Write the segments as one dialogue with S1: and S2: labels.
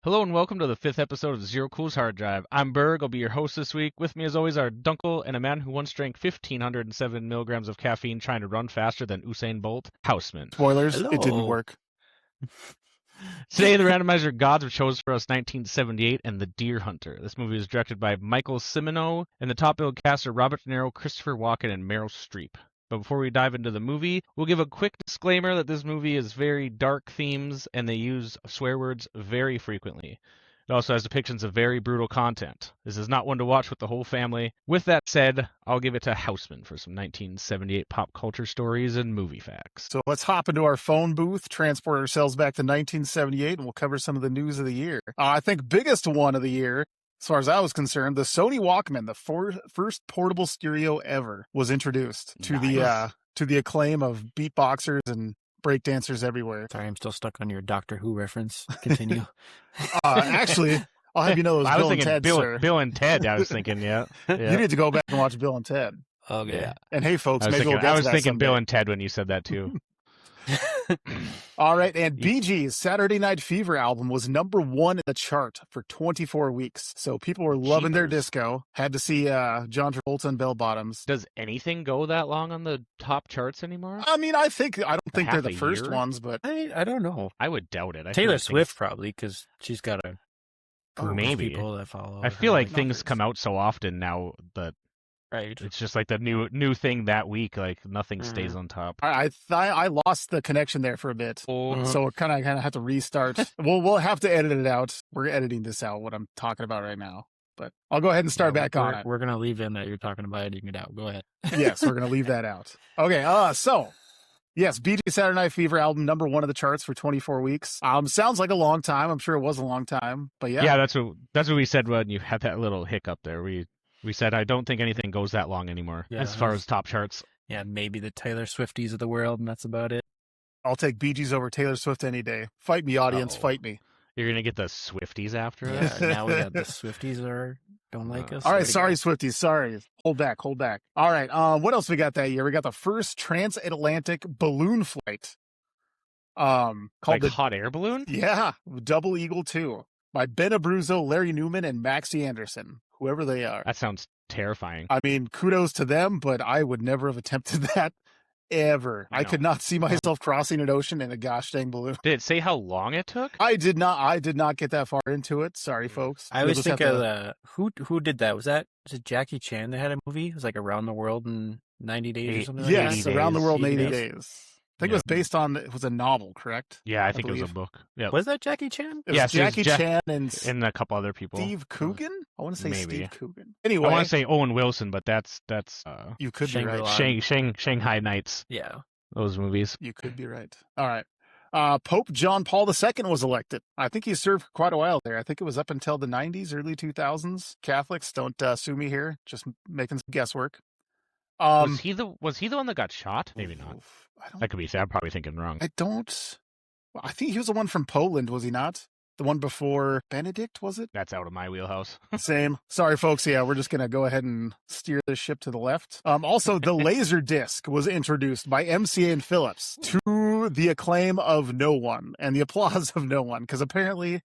S1: Hello and welcome to the 5th episode of ZeroCool's HardDrive. I'm Berg, I'll be your host this week. With me as always are Dunkel and a man who once drank 1,507 milligrams of caffeine trying to run faster than Usain Bolt, Houseman.
S2: Spoilers,
S3: Hello.
S2: It didn't work.
S1: Today the randomizer gods have chose for us 1978 and The Deer Hunter. This movie is directed by Michael Cimino, and the top billed cast are Robert De Niro, Christopher Walken, and Meryl Streep. But before we dive into the movie, we'll give a quick disclaimer that this movie is very dark themes and they use swear words very frequently. It also has depictions of very brutal content. This is not one to watch with the whole family. With that said, I'll give it to Houseman for some 1978 pop culture stories and movie facts.
S2: So let's hop into our phone booth, transport ourselves back to 1978, and we'll cover some of the news of the year. I think biggest one of the year, as far as I was concerned, the Sony Walkman, the first portable stereo ever, was introduced to the acclaim of beatboxers and breakdancers everywhere.
S3: Sorry, I'm still stuck on your Doctor Who reference. Continue.
S2: Actually, I'll have you know it was
S1: I was
S2: Bill and
S1: thinking
S2: Ted,
S1: Bill and Ted, I was thinking, yeah.
S2: You need to go back and watch Bill and Ted.
S3: Okay.
S1: Yeah.
S2: And hey, folks,
S1: I was
S2: maybe
S1: thinking,
S2: we'll get to that someday.
S1: Bill and Ted when you said that too.
S2: All right, and Bee Gees' Saturday Night Fever album was #1 in the chart for 24 weeks. So people were loving their disco. Had to see John Travolta and bell bottoms.
S1: Does anything go that long on the top charts anymore?
S2: I mean, I don't think they're the
S1: half a
S2: first
S1: year?
S2: ones, but
S3: I don't know.
S1: I would doubt it. I feel
S3: Taylor
S1: like
S3: Swift
S1: things-
S3: probably, because she's got a group of
S1: Maybe.
S3: people that follow.
S1: I feel
S3: her.
S1: like things
S2: numbers.
S1: come out so often now that
S3: Right.
S1: it's just like the new thing that week. Like nothing stays on top.
S2: I lost the connection there for a bit.
S3: Mhm.
S2: So kind of have to restart. We'll have to edit it out. We're editing this out, what I'm talking about right now. But I'll go ahead and start back on it.
S3: We're gonna leave in that you're talking about editing it out. Go ahead.
S2: Yes, we're going to leave that out. Okay, so, yes, Bee Gees' Saturday Night Fever album, #1 of the charts for 24 weeks. Sounds like a long time. I'm sure it was a long time, but yeah.
S1: Yeah, that's what we said when you had that little hiccup there. We said I don't think anything goes that long anymore
S3: Yeah,
S1: as far as top charts.
S3: Yeah, maybe the Taylor Swifties of the world, and that's about it.
S2: I'll take Bee Gees over Taylor Swift any day. Fight me, audience,
S1: Uh-oh.
S2: fight me.
S1: You're gonna get the Swifties after
S3: Yeah,
S1: us.
S3: now we got the Swifties that don't like us.
S2: All right,
S3: Way to
S2: sorry,
S3: go.
S2: Swifties, sorry. Hold back. All right, what else we got that year? We got the first transatlantic balloon flight. Called
S1: Like
S2: the
S1: hot air balloon.
S2: Double Eagle 2 by Ben Abruzzo, Larry Newman, and Maxie Anderson, whoever they are.
S1: That sounds terrifying.
S2: I mean, kudos to them, but I would never have attempted that ever. I
S1: No.
S2: could not see myself crossing an ocean in a gosh dang balloon.
S1: Did it say how long it took?
S2: I did not get that far into it. Sorry, folks.
S3: I
S2: You'll
S3: always
S2: just
S3: think
S2: have
S3: of
S2: to-
S3: who did that? Was it Jackie Chan that had a movie? It was like Around the World in 90 days or something like
S2: yes,
S3: that.
S2: Around the World in 80
S3: 80
S2: days. I think it was based on, it was a novel, correct?
S1: Yeah, I think it was a
S2: believe.
S1: book. Yeah,
S3: Was that Jackie Chan?
S2: It was
S1: Yes, it was
S2: Jackie
S1: Jack-
S2: Chan and
S1: and a couple other people.
S2: Steve Coogan? I want to say
S1: Maybe.
S2: Steve Coogan.
S1: I
S2: Anyway,
S1: want to say Owen Wilson, but that's
S2: you could be right.
S3: Shangri-La.
S1: Shanghai Nights.
S3: Yeah.
S1: Those movies.
S2: You could be right. All right. Pope John Paul II was elected. I think he served for quite a while there. I think it was up until the 90s, early 2000s. Catholics, don't sue me here. Just making some guesswork.
S1: Was he the one that got shot? Maybe not.
S2: I don't.
S1: That could be. I'm probably thinking wrong.
S2: I don't. Well, I think he was the one from Poland, was he not? The one before Benedict, was it?
S1: That's out of my wheelhouse.
S2: Same. Sorry, folks. Yeah, we're just going to go ahead and steer this ship to the left. Also, the laser disc was introduced by MCA and Phillips to the acclaim of no one and the applause of no one, because apparently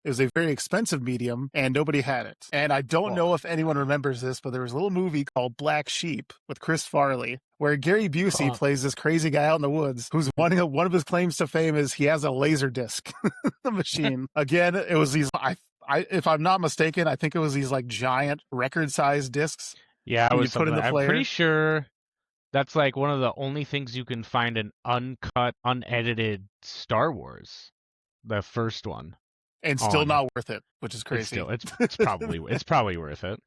S2: it was a very expensive medium and nobody had it. And I don't know if anyone remembers this, but there was a little movie called Black Sheep with Chris Farley, where Gary Busey plays this crazy guy out in the woods who's one of his claims to fame is he has a laser disc machine. Again, it was these, if I'm not mistaken, I think it was these like giant record-sized discs.
S1: Yeah,
S2: And
S1: it
S2: you
S1: was
S2: put in
S1: something.
S2: the
S1: I'm
S2: player?
S1: pretty sure that's like one of the only things you can find an uncut, unedited Star Wars, the first one.
S2: And still
S1: On.
S2: not worth it, which is crazy.
S1: It's probably worth it.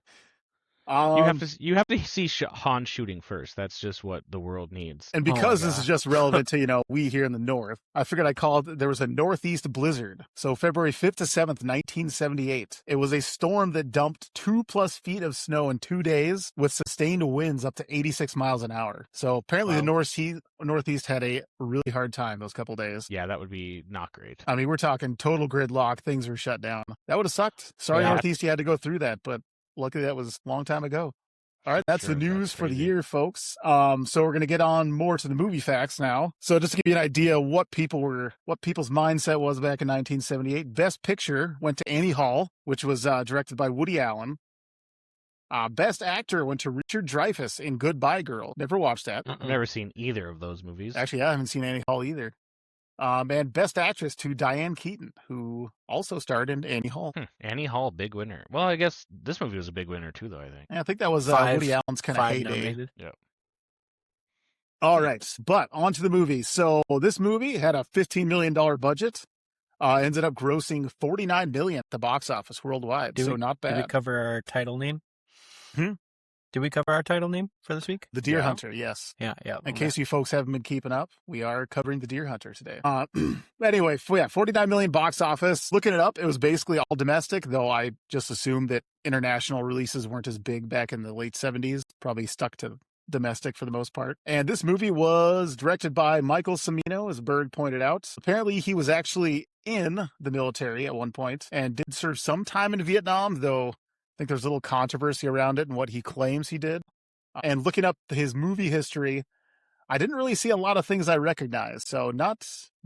S1: You have to see Han shooting first. That's just what the world needs.
S2: And because this is just relevant to, we here in the North, I figured I'd call it, there was a Northeast blizzard. So February 5th to 7th, 1978. It was a storm that dumped 2+ feet of snow in 2 days with sustained winds up to 86 miles an hour. So apparently the Northeast had a really hard time those couple days.
S1: Yeah, that would be not great.
S2: I mean, we're talking total gridlock. Things were shut down. That would have sucked. Sorry,
S1: Yeah.
S2: Northeast, you had to go through that, but luckily that was a long time ago. All right, that's
S1: Sure,
S2: the news for the
S1: crazy.
S2: year, folks. So we're gonna get on more to the movie facts now. So just to give you an idea what people's mindset was back in 1978, Best Picture went to Annie Hall, which was directed by Woody Allen. Best Actor went to Richard Dreyfuss in Goodbye Girl. Never watched that.
S1: I've never seen either of those movies.
S2: Actually, I haven't seen Annie Hall either. And Best Actress to Diane Keaton, who also starred in Annie Hall.
S1: Annie Hall, big winner. Well, I guess this movie was a big winner too, though. I think.
S2: And I think that was
S3: Five-
S2: Woody Allen's kind of
S3: 5
S2: heyday.
S3: nominated.
S1: Yeah.
S2: All right, but on to the movie. So this movie had a $15 million budget. Ended up grossing $49 million at the box office worldwide. So not bad.
S3: Did we cover our title name?
S2: Hmm?
S3: Did we cover our title name for this week?
S2: The Deer
S1: Yeah.
S2: Hunter, yes.
S3: Yeah.
S2: In case you folks haven't been keeping up, we are covering The Deer Hunter today. Anyway, yeah, $49 million box office. Looking it up, it was basically all domestic, though I just assumed that international releases weren't as big back in the late 70s. Probably stuck to domestic for the most part. And this movie was directed by Michael Cimino, as Berg pointed out. Apparently, he was actually in the military at one point and did serve some time in Vietnam, though I think there's a little controversy around it and what he claims he did. And looking up his movie history, I didn't really see a lot of things I recognized. So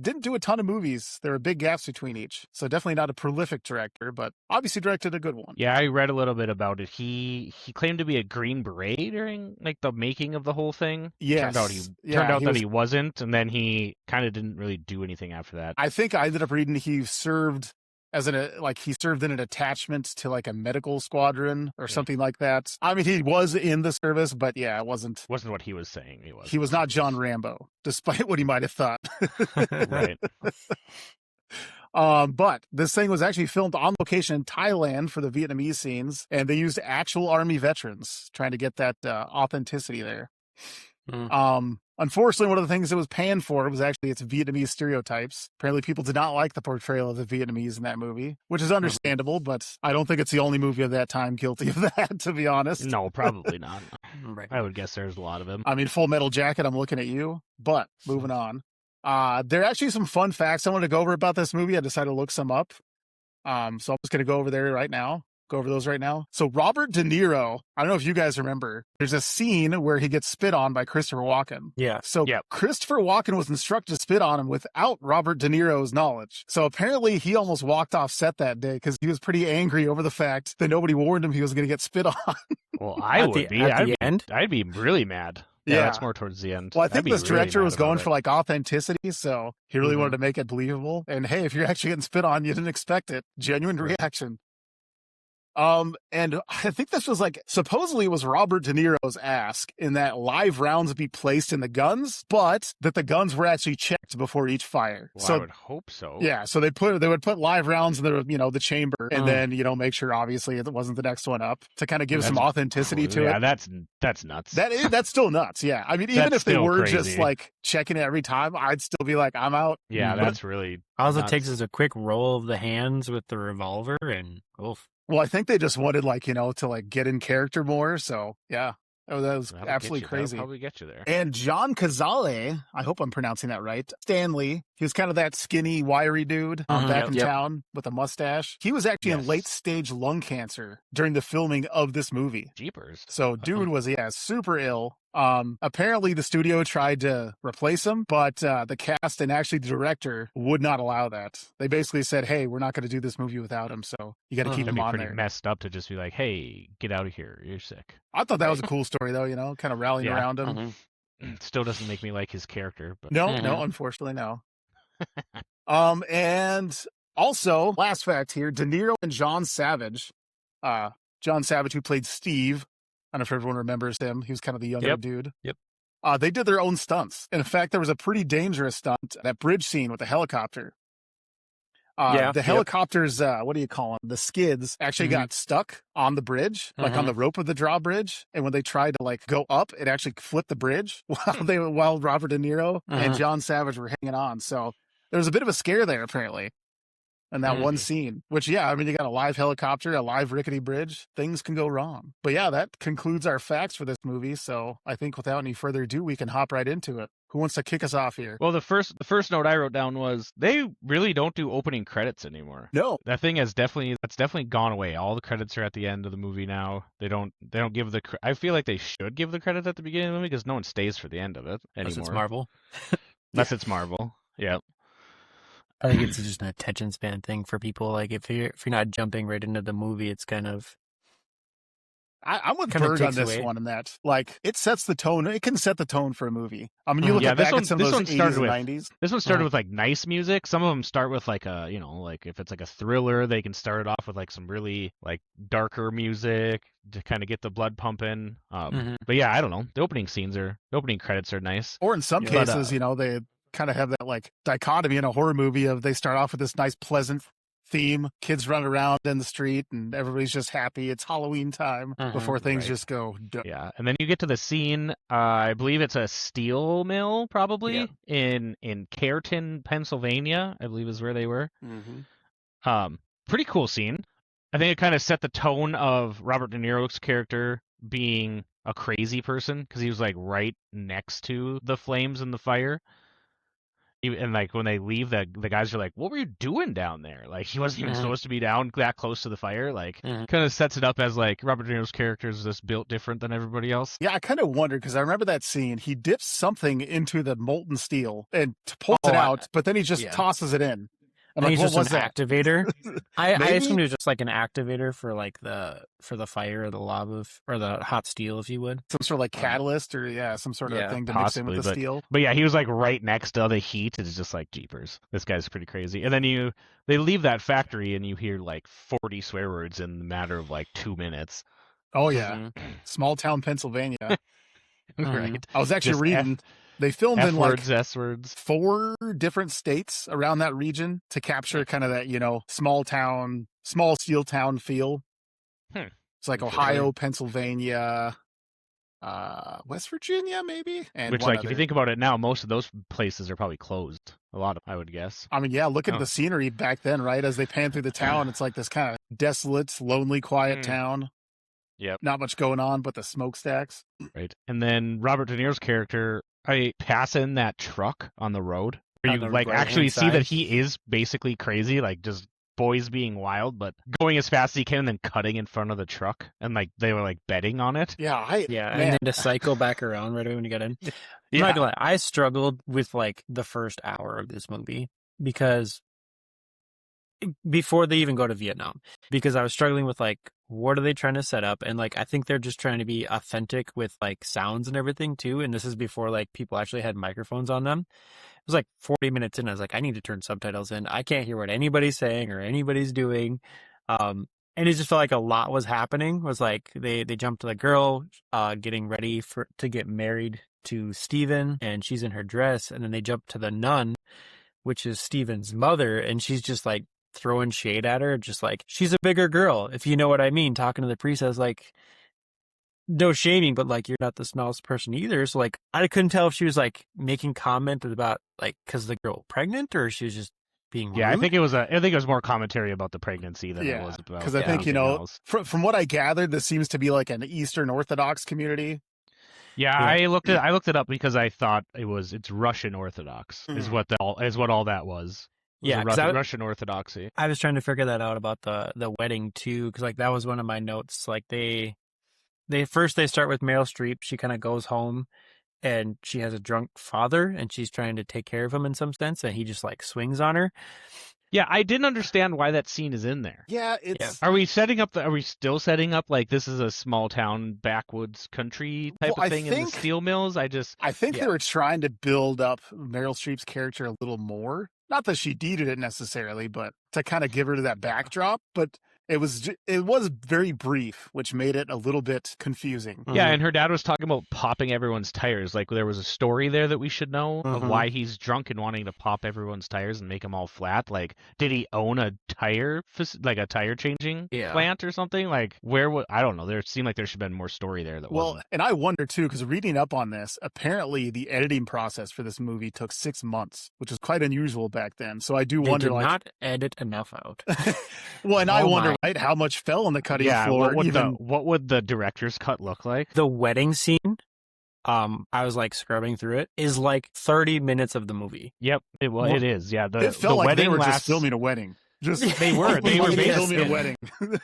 S2: didn't do a ton of movies. There were big gaps between each. So definitely not a prolific director, but obviously directed a good one.
S1: Yeah, I read a little bit about it. He claimed to be a Green Beret during like the making of the whole thing.
S2: Yes.
S1: Turned out he wasn't, and then he kind of didn't really do anything after that.
S2: I think I ended up reading he served in an attachment to like a medical squadron or something like that. I mean, he was in the service, but yeah, it wasn't
S1: Wasn't what he was saying.
S2: He was not John Rambo, despite what he might have thought.
S1: Right.
S2: But this thing was actually filmed on location in Thailand for the Vietnamese scenes, and they used actual Army veterans trying to get that authenticity there. Unfortunately, one of the things it was panned for was actually its Vietnamese stereotypes. Apparently, people did not like the portrayal of the Vietnamese in that movie, which is understandable, but I don't think it's the only movie of that time guilty of that, to be honest.
S1: No, probably not.
S3: Right.
S1: I would guess there's a lot of them.
S2: I mean, Full Metal Jacket, I'm looking at you, but moving on. There are actually some fun facts I want to go over about this movie. I decided to look some up. So I'm just going to go over those right now. So Robert De Niro, I don't know if you guys remember, there's a scene where he gets spit on by Christopher Walken.
S3: Yeah.
S2: So Christopher Walken was instructed to spit on him without Robert De Niro's knowledge. So apparently he almost walked off set that day because he was pretty angry over the fact that nobody warned him he was going to get spit on.
S1: Well, I'd be really mad.
S2: Yeah,
S1: that's more towards the end.
S2: Well, I think this director was going for
S1: like
S2: like authenticity, so he really wanted to make it believable. And hey, if you're actually getting spit on, you didn't expect it. Genuine reaction. And I think this was like, supposedly it was Robert De Niro's ask in that live rounds be placed in the guns, but that the guns were actually checked before each fire.
S1: Well,
S2: so
S1: I would hope so.
S2: Yeah, so they would put live rounds in the chamber, and then make sure obviously it wasn't the next one up to kind of give some authenticity to it.
S1: Yeah, that's nuts.
S2: That's still nuts. Yeah, I mean, even if they were
S1: crazy.
S2: just like checking it every time, I'd still be like, I'm out.
S1: Yeah, that's really.
S3: All it takes is a quick roll of the hands with the revolver, and oof.
S2: Well, I think they just wanted to get in character more. So yeah, that was absolutely crazy.
S1: That'll probably get you there.
S2: And John Cazale, I hope I'm pronouncing that right. Stanley, he was kind of that skinny, wiry dude back in town with a mustache. He was actually in late stage lung cancer during the filming of this movie.
S1: Jeepers.
S2: So dude was super ill. Apparently the studio tried to replace him, but the cast and actually the director would not allow that. They basically said, hey, we're not going to do this movie without him, so you got to keep him on
S1: pretty
S2: there.
S1: Messed up to just be like, hey, get out of here, you're sick.
S2: I thought that was a cool story though, kind of rallying around him.
S1: Still doesn't make me like his character, but
S2: no, unfortunately no. And also last fact here, De Niro and John Savage, who played Steve, I don't know if everyone remembers him. He was kind of the younger dude.
S3: Yep.
S2: They did their own stunts. In fact, there was a pretty dangerous stunt, that bridge scene with the helicopter. The helicopters, what do you call them? The skids actually got stuck on the bridge, like on the rope of the drawbridge. And when they tried to go up, it actually flipped the bridge while Robert De Niro and John Savage were hanging on. So there was a bit of a scare there, apparently. And that one scene, which, you got a live helicopter, a live rickety bridge. Things can go wrong. But yeah, that concludes our facts for this movie. So I think without any further ado, we can hop right into it. Who wants to kick us off here?
S1: Well, the first note I wrote down was they really don't do opening credits anymore.
S2: No.
S1: That thing that's definitely gone away. All the credits are at the end of the movie now. They don't give I feel like they should give the credit at the beginning of the movie because no one stays for the end of it anymore.
S3: Unless it's Marvel.
S1: Unless it's Marvel. Yeah.
S3: I think it's just an attention span thing for people. Like if you're not jumping right into the movie, it's kind of.
S2: I'm with
S3: Kinda
S2: Berg on
S3: takes
S2: this
S3: away.
S2: one in that, like, it sets the tone. It can set the tone for a movie. I mean, you look
S1: Yeah,
S2: at
S1: this
S2: back
S1: one-
S2: at some
S1: this
S2: of
S1: one
S2: those 80s
S1: started
S2: and
S1: with-
S2: 90s.
S1: This one started with like nice music. Some of them start with like a, like if it's like a thriller, they can start it off with like some really like darker music to kind of get the blood pumping. But yeah, I don't know. The opening credits are nice.
S2: Or in some
S3: Yeah.
S2: cases, they kind of have that like dichotomy in a horror movie of they start off with this nice, pleasant theme. Kids run around in the street and everybody's just happy. It's Halloween time before things
S1: right.
S2: just go.
S1: Yeah, and then you get to the scene. I believe it's a steel mill, probably in Careton, Pennsylvania. I believe is where they were. Pretty cool scene. I think it kind of set the tone of Robert De Niro's character being a crazy person because he was like right next to the flames and the fire. And like when they leave, the guys are like, "What were you doing down there?" Like he wasn't even supposed to be down that close to the fire. Like kind of sets it up as like Robert De Niro's character is just built different than everybody else.
S2: Yeah, I kind of wondered because I remember that scene. He dips something into the molten steel and pulls it out, but then he just tosses it in. I'm
S3: I
S2: like,
S3: think
S2: what
S3: it's
S2: was
S3: just an
S2: that?
S3: activator. I
S2: Maybe?
S3: assumed it was just like an activator for like for the fire or the lava or the hot steel, if you would.
S2: Some sort of like catalyst or some sort of thing to mix in with the steel.
S1: But yeah, he was like right next to the heat. It's just like jeepers. This guy's pretty crazy. And then they leave that factory and you hear like 40 swear words in the matter of like 2 minutes.
S2: Oh yeah, small town Pennsylvania.
S1: Right.
S2: I was actually
S1: Just
S2: reading. They filmed
S1: F
S2: in
S1: words,
S2: like
S1: S words.
S2: 4 different states around that region to capture kind of that, small steel town feel. It's like Ohio, Pennsylvania, West Virginia, maybe. And
S1: Which, like, if you think about it now, most of those places are probably closed. A lot of, I would guess.
S2: I mean, yeah, look at the scenery back then, right? As they pan through the town, it's like this kind of desolate, lonely, quiet town.
S1: Yep.
S2: Not much going on but the smokestacks.
S1: Right. And then Robert De Niro's character, I pass in that truck on the road where you like actually see that he is basically crazy, like just boys being wild, but going as fast as he can and then cutting in front of the truck. And like they were like betting on it.
S2: Yeah.
S3: And then to cycle back around right away when you got in. I'm not gonna lie, I struggled with like the first hour of this movie because before they even go to Vietnam, because I was struggling with like, what are they trying to set up? And like, I think they're just trying to be authentic with like sounds and everything too. And this is before like people actually had microphones on them. It was like 40 minutes in. I was like, I need to turn subtitles in. I can't hear what anybody's saying or anybody's doing. And it just felt like a lot was happening. It was like they jumped to the girl getting ready to get married to Steven, and she's in her dress. And then they jump to the nun, which is Steven's mother. And she's just like throwing shade at her, just like, she's a bigger girl, if you know what I mean. Talking to the priest, I was like, no shaming, but like, you're not the smallest person either. So like, I couldn't tell if she was like making comment about like, because the girl was pregnant, or she was just being rude.
S1: I think it was more commentary about the pregnancy than it was about.
S2: Because I think from what I gathered, this seems to be like an Eastern Orthodox community.
S1: Yeah, I looked it up because I thought it's Russian Orthodox is what all that was.
S3: Yeah,
S1: Russian Orthodoxy.
S3: I was trying to figure that out about the wedding too, because like that was one of my notes. Like they first start with Meryl Streep. She kind of goes home, and she has a drunk father, and she's trying to take care of him in some sense, and he just like swings on her.
S1: Yeah, I didn't understand why that scene is in there.
S2: Yeah, it's.
S1: Are we still setting up like this is a small town backwoods country type of thing in the steel mills? I
S2: think they were trying to build up Meryl Streep's character a little more. Not that she needed it necessarily, but to kind of give her that backdrop. But it was very brief, which made it a little bit confusing.
S1: Yeah, and her dad was talking about popping everyone's tires. Like there was a story there that we should know of why he's drunk and wanting to pop everyone's tires and make them all flat. Like, did he own a tire changing plant or something? Like, I don't know. There seemed like there should have been more story there.
S2: And I wonder too, because reading up on this, apparently the editing process for this movie took 6 months, which was quite unusual back then. So I do wonder,
S3: did not edit enough out.
S2: Well, and I wonder, right, how much fell on the cutting floor.
S1: What would the director's cut look like?
S3: The wedding scene, I was like scrubbing through it, is like 30 minutes of the movie.
S1: Yep, it is. Yeah,
S2: It felt
S1: the
S2: like
S1: wedding
S2: they were
S1: lasts,
S2: just filming a wedding.
S1: They were basically
S2: filming a wedding.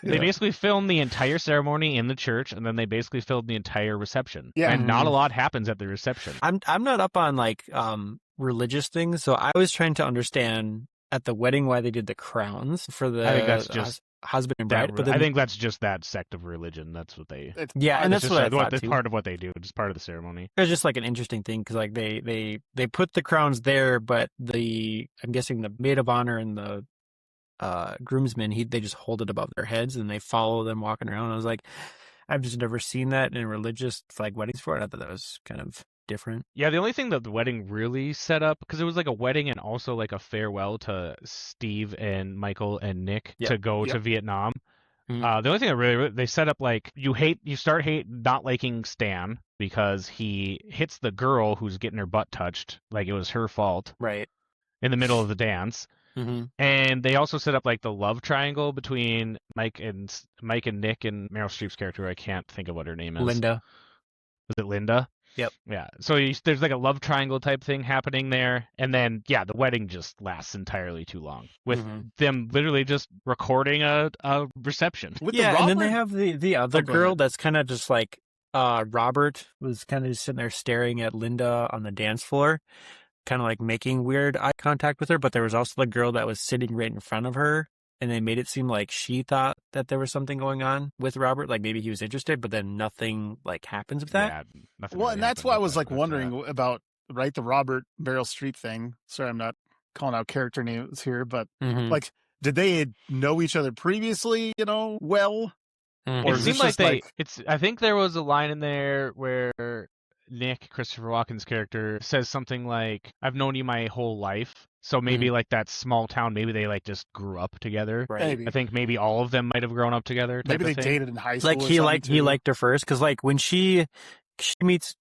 S1: They basically filmed the entire ceremony in the church, and then they basically filmed the entire reception.
S2: Yeah.
S1: And not a lot happens at the reception.
S3: I'm not up on like religious things, so I was trying to understand at the wedding why they did the crowns for the
S1: I think that's just
S3: husband and bride. But then,
S1: I think that's just that sect of religion. That's what they.
S3: yeah, and that's what I thought
S1: that's
S3: too.
S1: part of what they do. It's part of the ceremony.
S3: It was just like an interesting thing because like they put the crowns there, but I'm guessing the maid of honor and the groomsmen they just hold it above their heads and they follow them walking around. I was like, I've just never seen that in religious like weddings before. And I thought that was kind of different.
S1: Yeah, the only thing that the wedding really set up, because it was like a wedding and also like a farewell to Steve and Michael and Nick to go to Vietnam.
S3: Mhm.
S1: The only thing that really they set up, like you start not liking Stan because he hits the girl who's getting her butt touched like it was her fault
S3: Right.
S1: in the middle of the dance.
S3: Mm-hmm.
S1: And they also set up like the love triangle between Mike and Nick and Meryl Streep's character. I can't think of what her name is.
S3: Linda.
S1: Was it Linda?
S3: Yep.
S1: Yeah. So there's like a love triangle type thing happening there, and then the wedding just lasts entirely too long with them literally just recording a reception.
S2: With
S3: and then they have the other
S2: go
S3: girl
S2: ahead.
S3: that's kind of just like Robert was kind of just sitting there staring at Linda on the dance floor, kind of like making weird eye contact with her. But there was also the girl that was sitting right in front of her, and they made it seem like she thought that there was something going on with Robert, like maybe he was interested, but then nothing like happens with that.
S1: Yeah, nothing
S2: Well,
S1: really
S2: and that's
S1: happened
S2: why I
S1: with
S2: was
S1: that
S2: like
S1: after
S2: wondering
S1: that.
S2: about the Robert Meryl Streep thing. Sorry, I'm not calling out character names here, but like, did they know each other previously? Well.
S3: Mhm.
S2: Or
S1: It
S2: is
S1: seemed
S2: this
S1: like
S2: just
S1: I think there was a line in there where Nick, Christopher Walken's character, says something like, "I've known you my whole life." So maybe like that small town, maybe they like just grew up together.
S3: Right.
S2: Maybe.
S1: I think maybe all of them might have grown up together.
S2: Maybe they
S1: type of thing.
S2: dated in high school.
S3: Like
S2: or
S3: he
S2: something,
S3: liked her first because like when she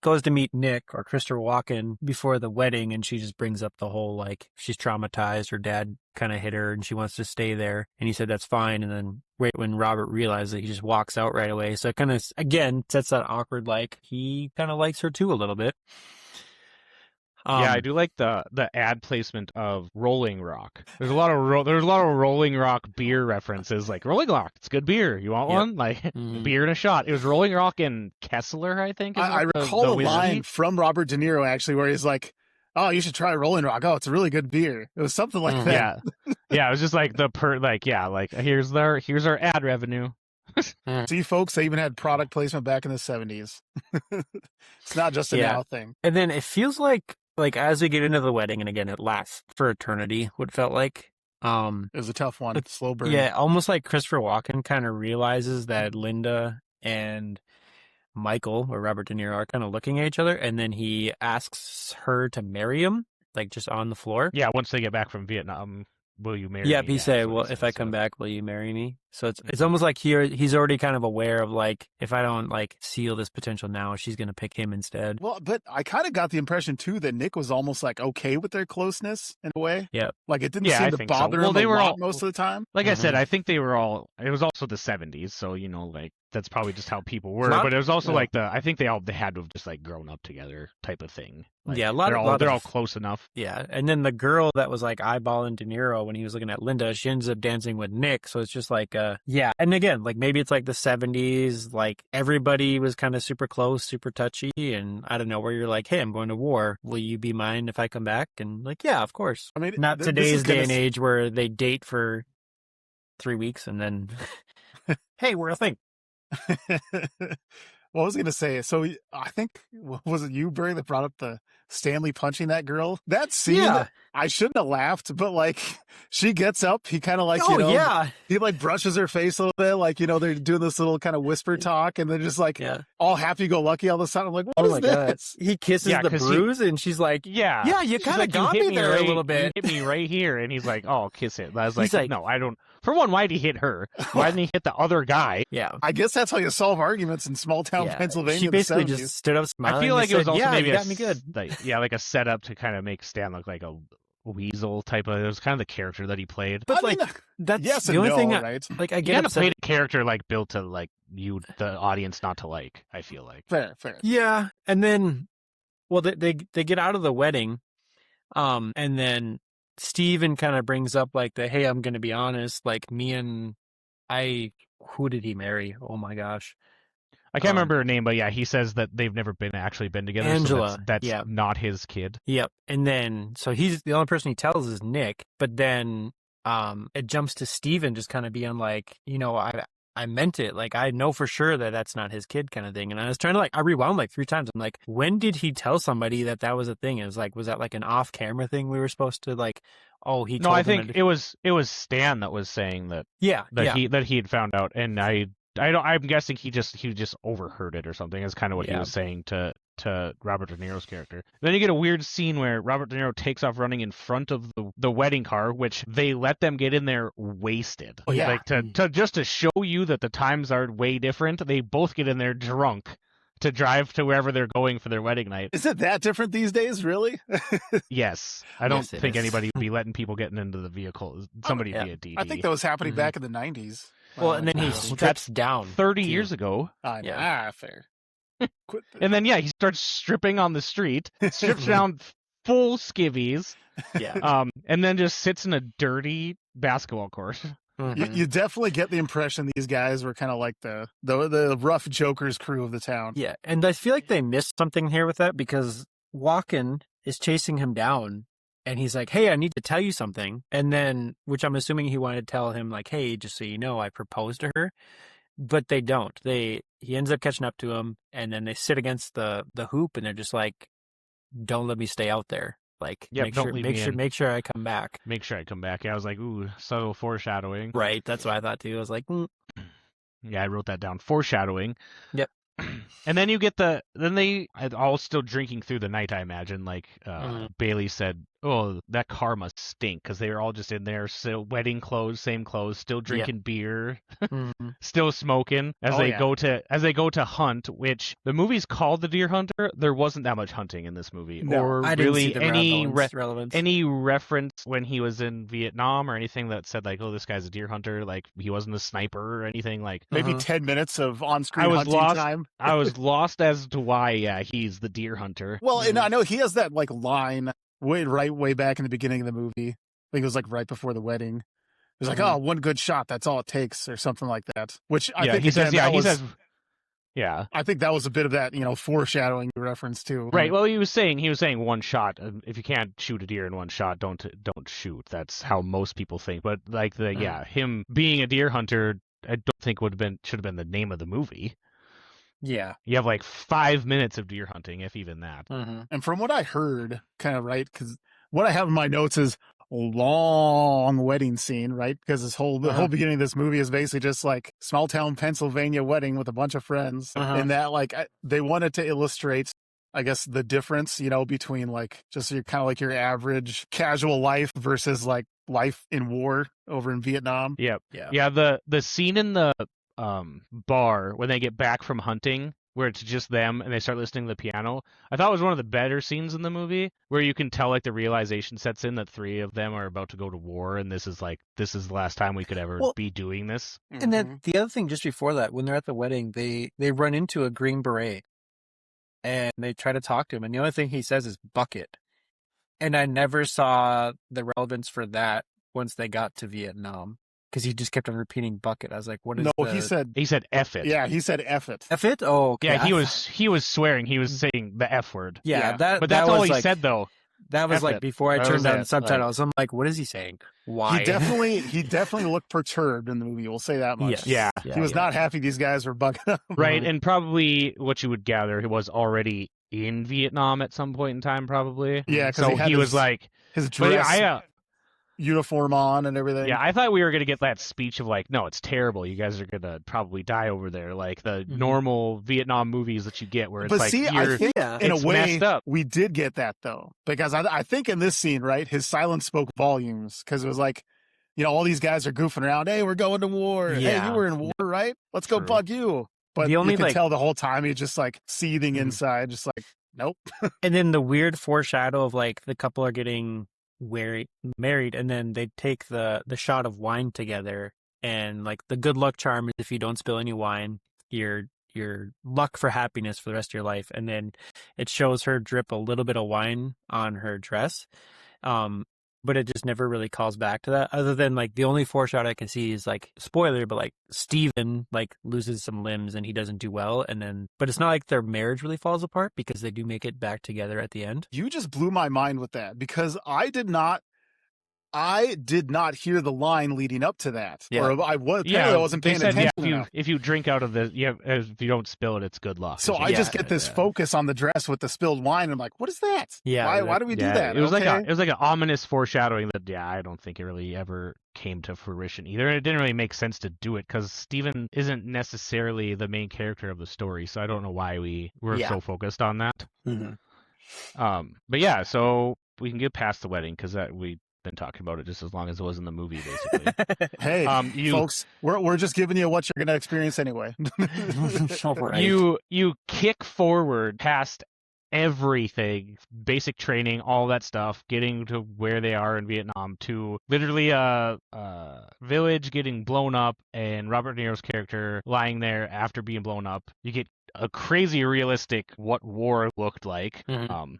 S3: goes to meet Nick or Christopher Walken before the wedding, and she just brings up the whole like she's traumatized, her dad kind of hit her and she wants to stay there, and he said that's fine, and then right when Robert realizes it, he just walks out right away. So it kind of again sets that awkward like he kind of likes her too a little bit.
S1: Yeah, I do like the ad placement of Rolling Rock. There's a lot of Rolling Rock beer references, like Rolling Rock, it's good beer. You want one? Like beer in a shot. It was Rolling Rock and Kessler, I think.
S2: I recall a line from Robert De Niro actually where he's like, "Oh, you should try Rolling Rock. Oh, it's a really good beer." It was something like that.
S1: Yeah, it was just like here's our ad revenue.
S2: See, folks, they even had product placement back in the 70s. It's not just a now thing.
S3: And then it feels like as we get into the wedding, and again, it lasts for eternity, what it felt like.
S2: It was a tough one. Slow burn.
S3: Yeah, almost like Christopher Walken kind of realizes that Linda and Michael, or Robert De Niro, are kind of looking at each other, and then he asks her to marry him, like just on the floor.
S1: Yeah, once they get back from Vietnam, will you marry me?
S3: Yeah, he said, well, if I come back, will you marry me? So it's almost like he's already kind of aware of like, if I don't like seal this potential now, she's going to pick him instead.
S2: Well, but I kind of got the impression too that Nick was almost like okay with their closeness in a way.
S3: Yeah.
S2: Like it didn't seem to bother him
S1: they were all,
S2: most of the time.
S1: Like I said, I think they were all, it was also the 70s, so like that's probably just how people were. But it was also like I think they had to have just like grown up together type of thing. Like,
S3: yeah,
S1: they're all close enough.
S3: Yeah, and then the girl that was like eyeballing De Niro when he was looking at Linda, she ends up dancing with Nick. So it's just like, yeah. And again, like maybe it's like the 70s, like everybody was kind of super close, super touchy, and I don't know, where you're like, hey, I'm going to war. Will you be mine if I come back? And like, yeah, of course.
S2: I mean,
S3: not today's day and age where they date for 3 weeks and then, hey, we're a thing.
S2: What was I going to say? So I think, was it you, Barry, that brought up the Stanley punching that girl? That scene, I shouldn't have laughed, but like she gets up, he kind of like, he like brushes her face a little bit. Like, they're doing this little kind of whisper talk and they're just like all happy-go-lucky all of a sudden. I'm like, what is this?
S3: God. He kisses the bruise and she's like, yeah, you kind of got me there a little bit.
S1: You hit me right here. And he's like, oh, kiss it. I was like, no, I don't. For one, why'd he hit her? Why didn't he hit the other guy?
S3: Yeah.
S2: I guess that's how you solve arguments in small town Pennsylvania.
S3: She basically just stood up smiling.
S1: I feel like it was also maybe
S3: got me good.
S1: Like a setup to kind of make Stan look like a weasel type of. It was kind of the character that he played.
S3: But that's the only thing.
S2: Right?
S1: Like I get played a character like built to like the audience not to like. I feel like
S2: fair.
S3: Yeah, and then Well, they get out of the wedding, and then Steven kind of brings up like hey, I'm gonna be honest, like who did he marry? Oh my gosh,
S1: I can't remember her name, but yeah, he says that they've never actually been together.
S3: Angela.
S1: So that's
S3: yeah.
S1: not his kid.
S3: Yep. And then so he's the only person he tells is Nick, but then it jumps to Steven just kind of being like, I meant it. Like, I know for sure that that's not his kid kind of thing. And I was trying to I rewound 3 times. I'm like, when did he tell somebody that was a thing? It was was that an off camera thing we were supposed to oh, he told
S1: I think it was Stan that was saying that.
S3: Yeah.
S1: He had found out. And I'm guessing he just overheard it or something. Is kind of what he was saying to Robert De Niro's character. Then you get a weird scene where Robert De Niro takes off running in front of the wedding car, which they let them get in there wasted.
S2: Oh, yeah.
S1: To show you that the times are way different. They both get in there drunk to drive to wherever they're going for their wedding night.
S2: Is it that different these days, really?
S1: Yes. I don't think anybody would be letting people getting into the vehicle. Somebody be a DD.
S2: I think that was happening back in the 90s.
S3: Well, and then he strips down.
S1: 30 years ago.
S2: I know. Fair.
S1: And then he starts stripping on the street, strips down full skivvies, and then just sits in a dirty basketball court.
S3: Mm-hmm.
S2: You definitely get the impression these guys were kind of like the rough jokers crew of the town.
S3: Yeah, and I feel like they missed something here with that because Walken is chasing him down, and he's like, "Hey, I need to tell you something," and then, which I'm assuming he wanted to tell him "Hey, just so you know, I proposed to her." But they don't. He ends up catching up to him, and then they sit against the hoop, and they're just like, "Don't let me stay out there. Make sure I come back.
S1: Make sure I come back." Yeah, I was like, "Ooh, subtle foreshadowing."
S3: Right. That's what I thought too. I was like,
S1: Yeah, I wrote that down. Foreshadowing.
S3: Yep.
S1: And then you get they all still drinking through the night. I imagine, Bailey said, "Oh, that car must stink," because they were all just in there, still wedding clothes, same clothes, still drinking beer, still smoking as they go to hunt. Which the movie's called The Deer Hunter. There wasn't that much hunting in this movie, or
S3: I didn't
S1: really
S3: see relevance.
S1: any reference when he was in Vietnam or anything that said "Oh, this guy's a deer hunter." He wasn't a sniper or anything.
S2: Maybe 10 minutes of on-screen hunting time.
S1: I was lost as to why, he's the deer hunter.
S2: Well, and I know he has that line way back in the beginning of the movie. I think it was right before the wedding. It was like, "Oh, one good shot, that's all it takes," or something like that. Which I think he says.
S1: Yeah.
S2: I think that was a bit of that, foreshadowing reference too.
S1: Right. Well, he was saying one shot. If you can't shoot a deer in one shot, don't shoot. That's how most people think. But him being a deer hunter, I don't think should have been the name of the movie.
S3: Yeah.
S1: You have 5 minutes of deer hunting, if even that.
S3: Mm-hmm.
S2: And from what I heard, kind of right, because what I have in my notes is a long wedding scene, right? Because the whole beginning of this movie is basically just small town Pennsylvania wedding with a bunch of friends. And that they wanted to illustrate, I guess, the difference, between just your kind of your average casual life versus life in war over in Vietnam.
S1: Yep.
S3: Yeah.
S1: The scene in the bar when they get back from hunting, where it's just them and they start listening to the piano, I thought was one of the better scenes in the movie, where you can tell the realization sets in that 3 of them are about to go to war, and this is the last time we could ever be doing this.
S3: And then the other thing just before that, when they're at the wedding, they run into a Green Beret and they try to talk to him, and the only thing he says is bucket. And I never saw the relevance for that once they got to Vietnam, because he just kept on repeating bucket. I was like, "What is?" No,
S2: he said
S1: F it.
S2: Yeah, he said F it.
S3: F it. Oh, okay.
S1: Yeah, he was swearing. He was saying the F word.
S3: Yeah,
S1: but that's all he said though.
S3: That was before I turned on subtitles. I'm like, "What is he saying? Why?"
S2: He definitely looked perturbed in the movie. We'll say that much.
S1: Yes.
S2: Yeah, he was not happy these guys were bugging him.
S1: Right, and probably what you would gather, he was already in Vietnam at some point in time, probably.
S2: Yeah, because
S1: he was
S2: his dress. Uniform on and everything.
S1: Yeah, I thought we were going to get that speech of no, it's terrible. You guys are going to probably die over there. The normal Vietnam movies that you get where it's
S2: I think in a way we did get that though. Because I think in this scene, right, his silence spoke volumes, because it was all these guys are goofing around. "Hey, we're going to war.
S3: Yeah.
S2: Hey, you were in war, right? Let's go bug you." But you can tell the whole time he's just seething inside, just nope.
S3: And then the weird foreshadow of the couple are getting married, and then they take the shot of wine together, and the good luck charm is if you don't spill any wine, you're your luck for happiness for the rest of your life. And then it shows her drip a little bit of wine on her dress. But it just never really calls back to that, other than like the only foreshadow I can see is like spoiler, but like Steven like loses some limbs and he doesn't do well, and then but it's not like their marriage really falls apart because they do make it back together at the end.
S2: You just blew my mind with that, because I did not hear the line leading up to that.
S3: Yeah.
S2: Or I wasn't paying
S1: said,
S2: attention enough.
S1: if you drink out of the, if you don't spill it, it's good luck.
S2: So I just get this focus on the dress with the spilled wine. I'm like, what is that?
S3: Yeah.
S2: Why do we do that?
S1: It was like an ominous foreshadowing that I don't think it really ever came to fruition either. And it didn't really make sense to do it because Steven isn't necessarily the main character of the story. So I don't know why we were so focused on that.
S3: Mm-hmm.
S1: But yeah, so we can get past the wedding because we've been talking about it just as long as it was in the movie, basically.
S2: Hey, folks, we're just giving you what you're going to experience anyway.
S3: Right.
S1: You kick forward past everything, basic training, all that stuff, getting to where they are in Vietnam, to literally a village getting blown up and Robert De Niro's character lying there after being blown up. You get a crazy realistic what war looked like.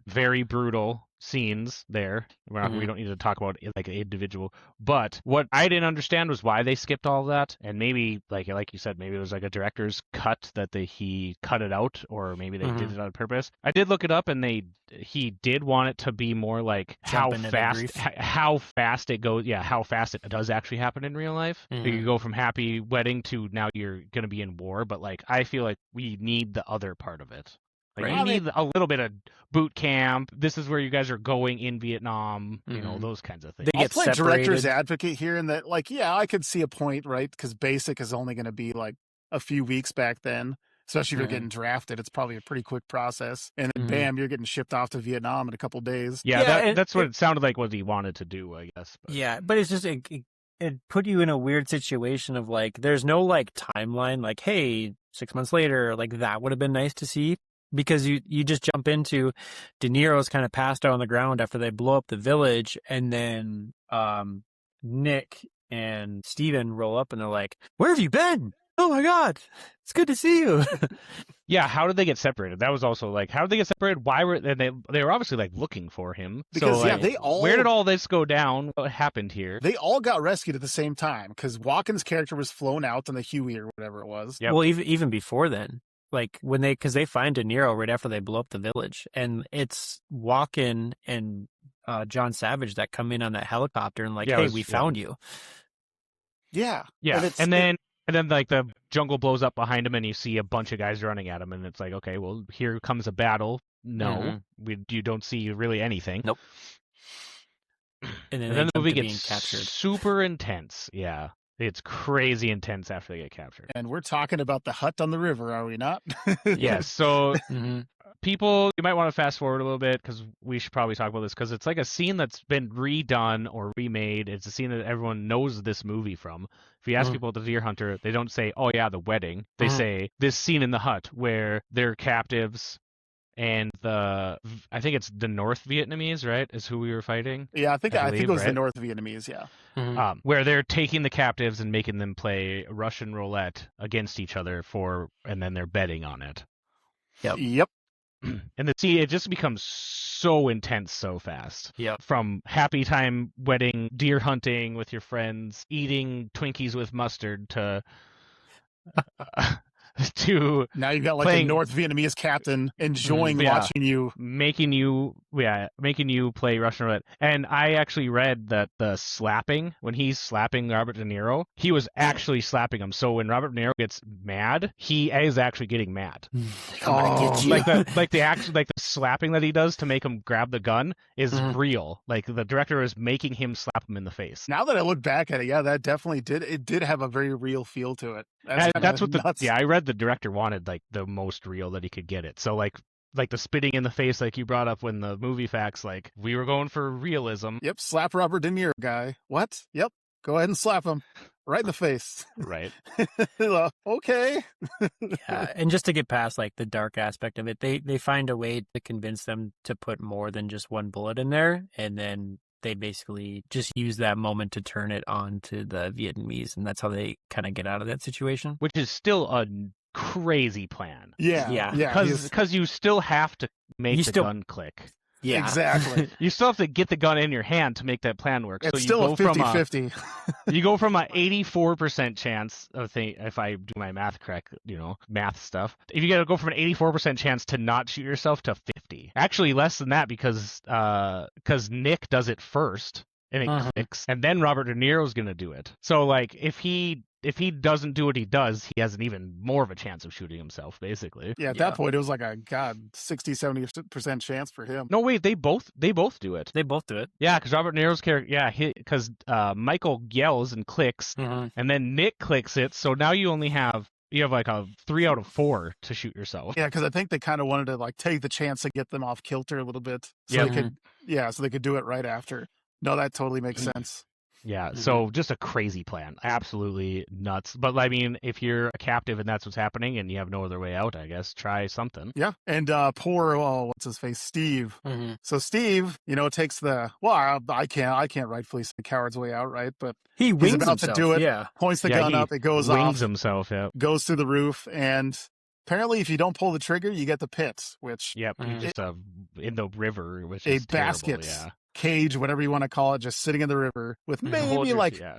S1: Very brutal scenes there. We don't need to talk about like an individual, but what I didn't understand was why they skipped all of that, and maybe like you said, maybe it was like a director's cut that he cut it out, or maybe they did it on purpose. I did look it up, and he did want it to be more like how fast it goes. Yeah, how fast it does actually happen in real life. You go from happy wedding to now you're going to be in war, but like I feel like we need the other part of it. Like you need a little bit of boot camp. This is where you guys are going in Vietnam. You know, those kinds of things.
S2: I'll play director's advocate here in that, like, yeah, I could see a point, right? Because basic is only going to be like a few weeks back then. Especially if you're getting drafted, it's probably a pretty quick process. And then bam, you're getting shipped off to Vietnam in a couple days.
S1: Yeah, that's what it sounded like what he wanted to do, I guess. But.
S3: Yeah, but it's just it put you in a weird situation of like there's no like timeline like, hey, 6 months later, like that would have been nice to see. Because you just jump into De Niro's kind of passed out on the ground after they blow up the village, and then Nick and Steven roll up and they're like, "Where have you been? Oh my God, it's good to see you."
S1: Yeah, how did they get separated? That was also like, how did they get separated? Why were they were obviously like looking for him?
S2: Because
S1: so, like, where did all this go down? What happened here?
S2: They all got rescued at the same time because Walken's character was flown out on the Huey or whatever it was.
S3: Yep. Well, even before then. Like when because they find De Niro right after they blow up the village, and it's Walken and John Savage that come in on that helicopter and like, hey, we found you.
S2: Yeah,
S1: and then like the jungle blows up behind him, and you see a bunch of guys running at him, and it's like, okay, well, here comes a battle. No, you don't see really anything.
S3: Nope. And then
S1: the movie gets super intense. Yeah. It's crazy intense after they get captured.
S2: And we're talking about the hut on the river, are we not?
S1: Yes. So people, you might want to fast forward a little bit because we should probably talk about this because it's like a scene that's been redone or remade. It's a scene that everyone knows this movie from. If you ask people at the Deer Hunter, they don't say, oh yeah, the wedding. They say this scene in the hut where they're captives. And I think it's the North Vietnamese, right, is who we were fighting?
S2: Yeah, I think it was the North Vietnamese, yeah.
S1: Where they're taking the captives and making them play Russian roulette against each other and then they're betting on it.
S2: Yep.
S1: And it just becomes so intense so fast.
S3: Yep.
S1: From happy time wedding, deer hunting with your friends, eating Twinkies with mustard to
S2: now you've got like a North Vietnamese captain enjoying watching you,
S1: making you play Russian roulette. And I actually read that the slapping, when he's slapping Robert De Niro, he was actually slapping him. So when Robert De Niro gets mad, he is actually getting mad.
S3: I'm gonna get you.
S1: Like the slapping that he does to make him grab the gun is real. Like the director is making him slap him in the face.
S2: Now that I look back at it, yeah, that definitely did have a very real feel to it.
S1: That's what I read the director wanted like the most real that he could get it. So like the spitting in the face, like you brought up when the movie facts, like we were going for realism.
S2: Yep, slap Robert De Niro guy. What? Yep, go ahead and slap him right in the face.
S1: Right.
S2: Okay.
S3: Yeah, and just to get past like the dark aspect of it, they find a way to convince them to put more than just one bullet in there, and then they basically just use that moment to turn it on to the Vietnamese, and that's how they kind of get out of that situation.
S1: Which is still a crazy plan.
S2: Yeah.
S1: Because you still have to make
S3: You
S1: the
S3: still-
S1: gun click.
S3: Yeah,
S2: Exactly.
S1: You still have to get the gun in your hand to make that plan work.
S2: It's
S1: so you
S2: still
S1: go
S2: a
S1: from
S2: 50-50.
S1: you go from a 84% chance of if I do my math correct, math stuff. If you got to go from an 84% chance to not shoot yourself to 50. Actually, less than that because Nick does it first and it clicks, and then Robert De Niro's gonna do it. So like if he doesn't do what he does, he has an even more of a chance of shooting himself, basically.
S2: Yeah, at that point, it was like a 60-70% chance for him.
S1: No, wait, they both do it.
S3: they both do it.
S1: Yeah, because Robert De Niro's character, because Michael yells and clicks, and then Nick clicks it. So now you have like a 3 out of 4 to shoot yourself.
S2: Yeah, because I think they kind of wanted to like take the chance to get them off kilter a little bit, so they could do it right after. No, that totally makes sense.
S1: Yeah, so just a crazy plan. Absolutely nuts. But I mean, if you're a captive and that's what's happening and you have no other way out, I guess, try something.
S2: Yeah, and poor, what's his face, Steve. So Steve, takes I can't rightfully say coward's way out, right? But
S3: He wings
S2: he's about
S3: himself.
S2: to do it.
S3: Yeah,
S2: Points the gun up, it goes off.
S1: Wings himself, yeah.
S2: Goes through the roof, and apparently if you don't pull the trigger, you get the pits, which...
S1: Yep, just in the river, which
S2: a
S1: is terrible,
S2: basket.
S1: Yeah.
S2: Cage, whatever you want to call it, just sitting in the river with maybe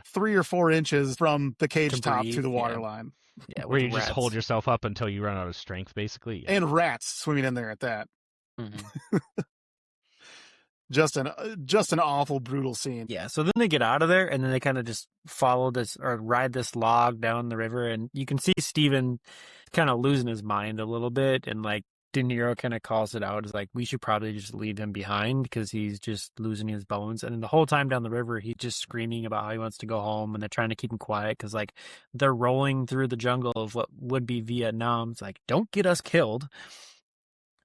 S2: 3 or 4 inches from the cage top to the water line.
S3: Yeah,
S1: where you
S3: rats.
S1: just hold yourself up until you run out of strength, basically. Yeah.
S2: And rats swimming in there at that. Just an awful, brutal scene.
S3: Yeah, so then they get out of there, and then they kind of just follow this or ride this log down the river, and you can see Steven kind of losing his mind a little bit, and like De Niro kind of calls it out as like, we should probably just leave him behind because he's just losing his bones. And then the whole time down the river, he's just screaming about how he wants to go home, and they're trying to keep him quiet because like they're rolling through the jungle of what would be Vietnam. It's like, don't get us killed.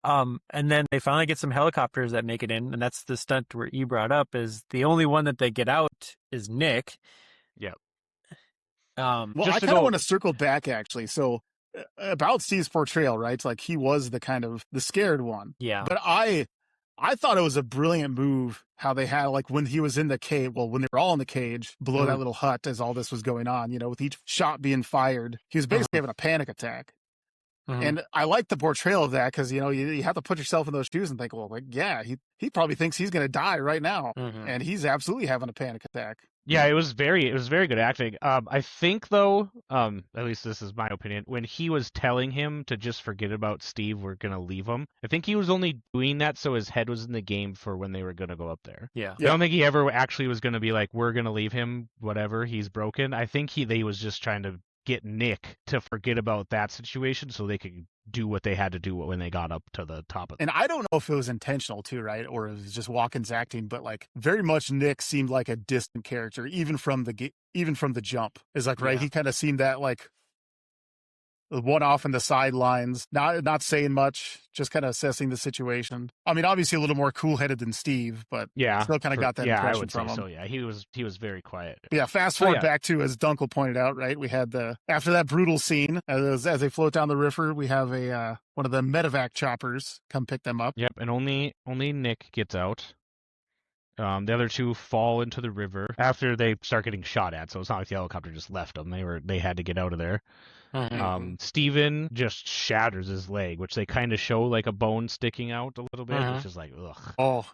S3: And then they finally get some helicopters that make it in, and that's the stunt where you brought up is the only one that they get out is Nick.
S1: Yep.
S2: Well, I kind of want to circle back actually. So about Steve's portrayal, right? It's like he was the scared one.
S3: Yeah.
S2: But I thought it was a brilliant move how they had like when he was in the cage, when they were all in the cage below that little hut as all this was going on, with each shot being fired, he was basically having a panic attack. And I like the portrayal of that because, you have to put yourself in those shoes and think, well, like, yeah, he probably thinks he's going to die right now. And he's absolutely having a panic attack.
S1: Yeah, it was very good acting. I think though, at least this is my opinion, when he was telling him to just forget about Steve, we're gonna leave him. I think he was only doing that so his head was in the game for when they were gonna go up there.
S3: Yeah.
S1: I don't think he ever actually was gonna be like, we're gonna leave him, whatever, he's broken. I think they was just trying to get Nick to forget about that situation so they could do what they had to do when they got up to the top of it.
S2: And I don't know if it was intentional too, right? Or it was just Walken's acting, but like very much Nick seemed like a distant character, even from the jump. Is like, right. He kind of seemed that like one off in the sidelines, not saying much, just kind of assessing the situation. I mean, obviously a little more cool-headed than Steve, but still kind of got that impression
S1: I would
S2: from
S1: say
S2: him.
S1: So yeah, he was very quiet.
S2: But yeah, fast forward back to, as Dunkel pointed out, right? We had after that brutal scene, as they float down the river, we have one of the medevac choppers come pick them up.
S1: Yep, and only Nick gets out. The other two fall into the river after they start getting shot at. So it's not like the helicopter just left them. They had to get out of there. Steven just shatters his leg, which they kind of show like a bone sticking out a little bit, which is like, ugh.
S2: Oh,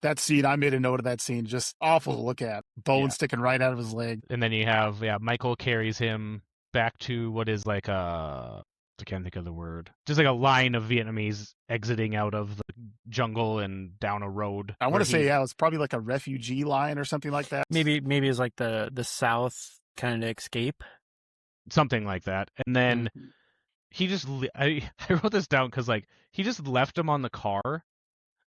S2: that scene, I made a note of that scene. Just awful to look at. Bone sticking right out of his leg.
S1: And then you have, Michael carries him back to what is like I can't think of the word. Just like a line of Vietnamese exiting out of the jungle and down a road.
S2: I want to say, it's probably like a refugee line or something like that.
S3: Maybe it's like the South kind of escape.
S1: Something like that. And then he just, I wrote this down because like he just left him on the car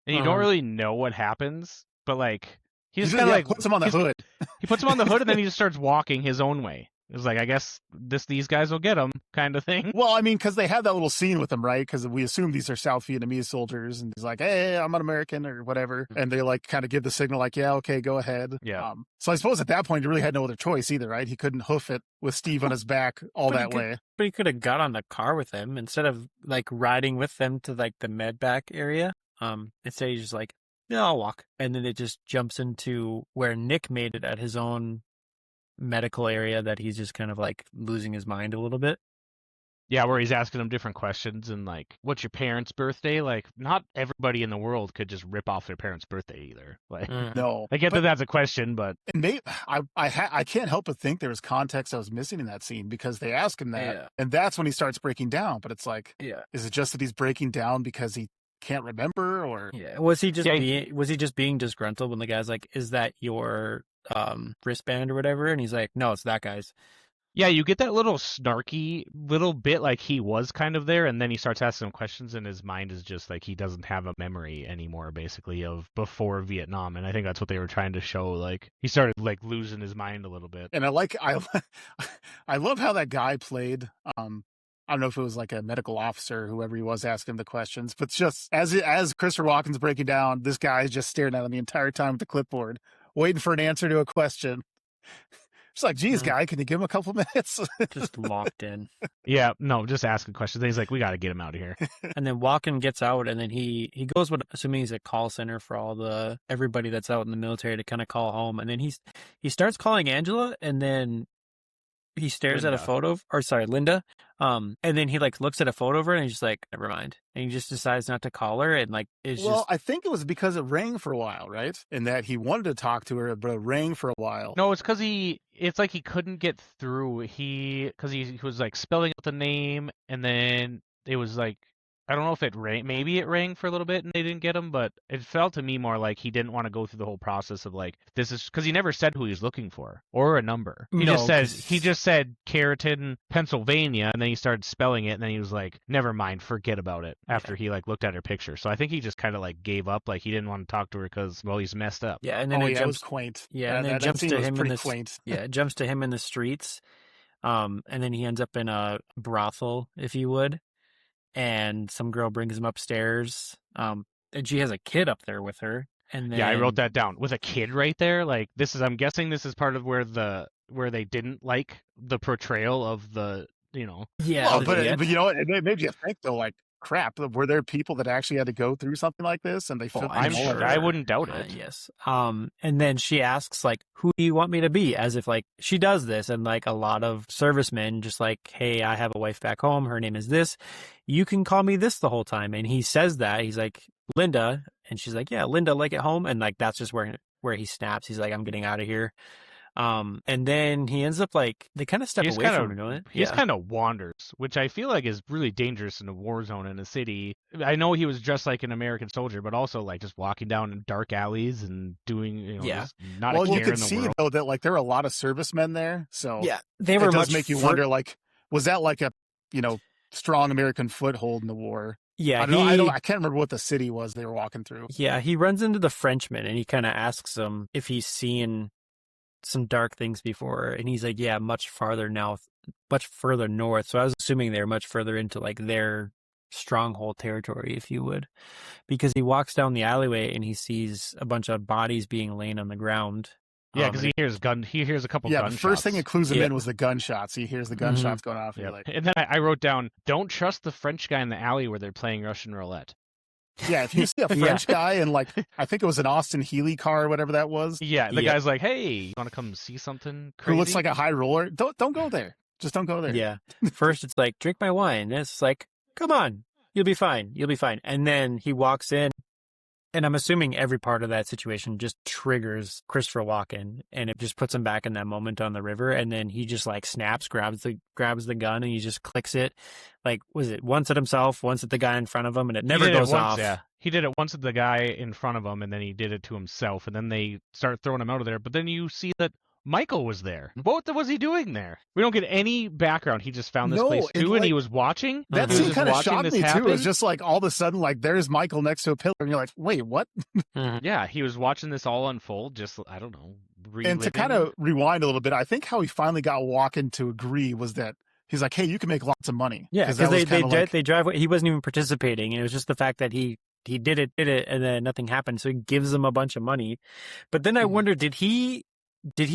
S1: and you don't really know what happens, but like he just kind of like
S2: puts him on the hood.
S1: He puts him on the hood and then he just starts walking his own way. It was like, I guess these guys will get him kind of thing.
S2: Well, I mean, because they had that little scene with him, right? Because we assume these are South Vietnamese soldiers, and he's like, hey, I'm an American or whatever. And they like kind of give the signal like, yeah, okay, go ahead.
S1: Yeah.
S2: So I suppose at that point, he really had no other choice either, right? He couldn't hoof it with Steve on his back way.
S3: But he could have got on the car with him instead of like riding with them to like the med back area. Instead he's just like, yeah, I'll walk. And then it just jumps into where Nick made it at his own medical area that he's just kind of like losing his mind a little bit.
S1: Yeah, where he's asking him different questions and like, what's your parents' birthday? Like, not everybody in the world could just rip off their parents' birthday either. Like,
S2: No,
S1: I get that that's a question, but
S2: and I can't help but think there was context I was missing in that scene because they ask him that, and that's when he starts breaking down. But it's like, is it just that he's breaking down because he can't remember, or
S3: was he just being disgruntled when the guy's like, "Is that your wristband or whatever?" And he's like, "No, it's that guy's."
S1: yeah, you get that little snarky little bit like he was kind of there, and then he starts asking him questions, and his mind is just like he doesn't have a memory anymore, basically, of before Vietnam. And I think that's what they were trying to show. Like he started like losing his mind a little bit.
S2: And I love how that guy played. I don't know if it was like a medical officer, whoever he was, asking him the questions, but just as Christopher Walken's breaking down, this guy is just staring at him the entire time with the clipboard, waiting for an answer to a question. It's like, geez, guy, can you give him a couple minutes?
S3: Just locked in.
S1: Yeah, no, just asking questions. Then he's like, we got to get him out of here.
S3: And then Walken gets out, and then he goes with, assuming he's a call center for everybody that's out in the military to kind of call home. And then he starts calling Angela, and then he stares at a photo Linda. And then he like looks at a photo of her and he's just like, never mind. And he just decides not to call her. And like,
S2: I think it was because it rang for a while, right? And that he wanted to talk to her, but it rang for a while.
S1: No, it's because it's like he couldn't get through. Because he was like spelling out the name, and then it was like, I don't know if it rang. Maybe it rang for a little bit and they didn't get him, but it felt to me more like he didn't want to go through the whole process of like, this is because he never said who he was looking for or a number. He just said Carrollton, Pennsylvania, and then he started spelling it, and then he was like, never mind, forget about it after he like looked at her picture. So I think he just kind of like gave up, like he didn't want to talk to her because, well, he's messed up.
S3: Yeah, and then
S2: it was quaint.
S3: Yeah, and then it jumps to him in the quaint. Yeah, it jumps to him in the streets. And then he ends up in a brothel, if you would. And some girl brings him upstairs. And she has a kid up there with her. And then... Yeah,
S1: I wrote that down. With a kid right there, like I'm guessing this is part of where they didn't like the portrayal of the, you know.
S2: Yeah. Well, but you know what? It made you think though, like, crap, were there people that actually had to go through something like this and they
S1: I'm sure. I wouldn't doubt it.
S3: Yes. And then she asks like, who do you want me to be? As if like she does this, and like a lot of servicemen just like, hey, I have a wife back home, her name is this, you can call me this the whole time. And he says that, he's like, Linda, and she's like, yeah, Linda, like at home. And like that's just where he snaps. He's like, I'm getting out of here. And then he ends up like, they kind of step away from him, don't they?
S1: He just kind of wanders, which I feel like is really dangerous in a war zone in a city. I know he was dressed like an American soldier, but also like just walking down in dark alleys and doing, just not a care in the world. Well, you could see
S2: though that like there were a lot of servicemen there, so
S3: yeah, they were.
S2: It does make you wonder, like, was that like a strong American foothold in the war?
S3: Yeah,
S2: I can't remember what the city was they were walking through.
S3: Yeah, he runs into the Frenchman and he kind of asks him if he's seen some dark things before, and he's like, yeah, much further north. So I was assuming they're much further into like their stronghold territory, if you would, because he walks down the alleyway and he sees a bunch of bodies being laid on the ground.
S1: Yeah, because he hears a couple gunshots.
S2: Yeah, the first thing that clues him in was the gunshots. He hears the gunshots going off.
S1: Yep. And then I wrote down, don't trust the French guy in the alley where they're playing Russian roulette.
S2: Yeah, if you see a French guy in like, I think it was an Austin Healey car or whatever that was.
S1: Yeah, the guy's like, hey, you want to come see something crazy?
S2: Who looks like a high roller? Don't go there. Just don't go there.
S3: Yeah. First it's like, drink my wine. And it's like, come on, you'll be fine. And then he walks in, and I'm assuming every part of that situation just triggers Christopher Walken, and it just puts him back in that moment on the river. And then he just like snaps, grabs the gun, and he just clicks it. Like, was it once at himself, once at the guy in front of him, and it never goes off.
S1: Yeah, he did it once at the guy in front of him, and then he did it to himself, and then they start throwing him out of there. But then you see that Michael was there. What was he doing there? We don't get any background. He just found this place too, and he was watching.
S2: That scene kind of shocked me too. It's just like all of a sudden, like there's Michael next to a pillar, and you're like, wait, what?
S1: Yeah, he was watching this all unfold. Just, I don't know. Reliving.
S2: And to kind of rewind a little bit, I think how he finally got Walken to agree was that he's like, hey, you can make lots of money.
S3: Yeah, because they drive. He wasn't even participating, and it was just the fact that he did it, and then nothing happened. So he gives them a bunch of money. But then I wonder, did he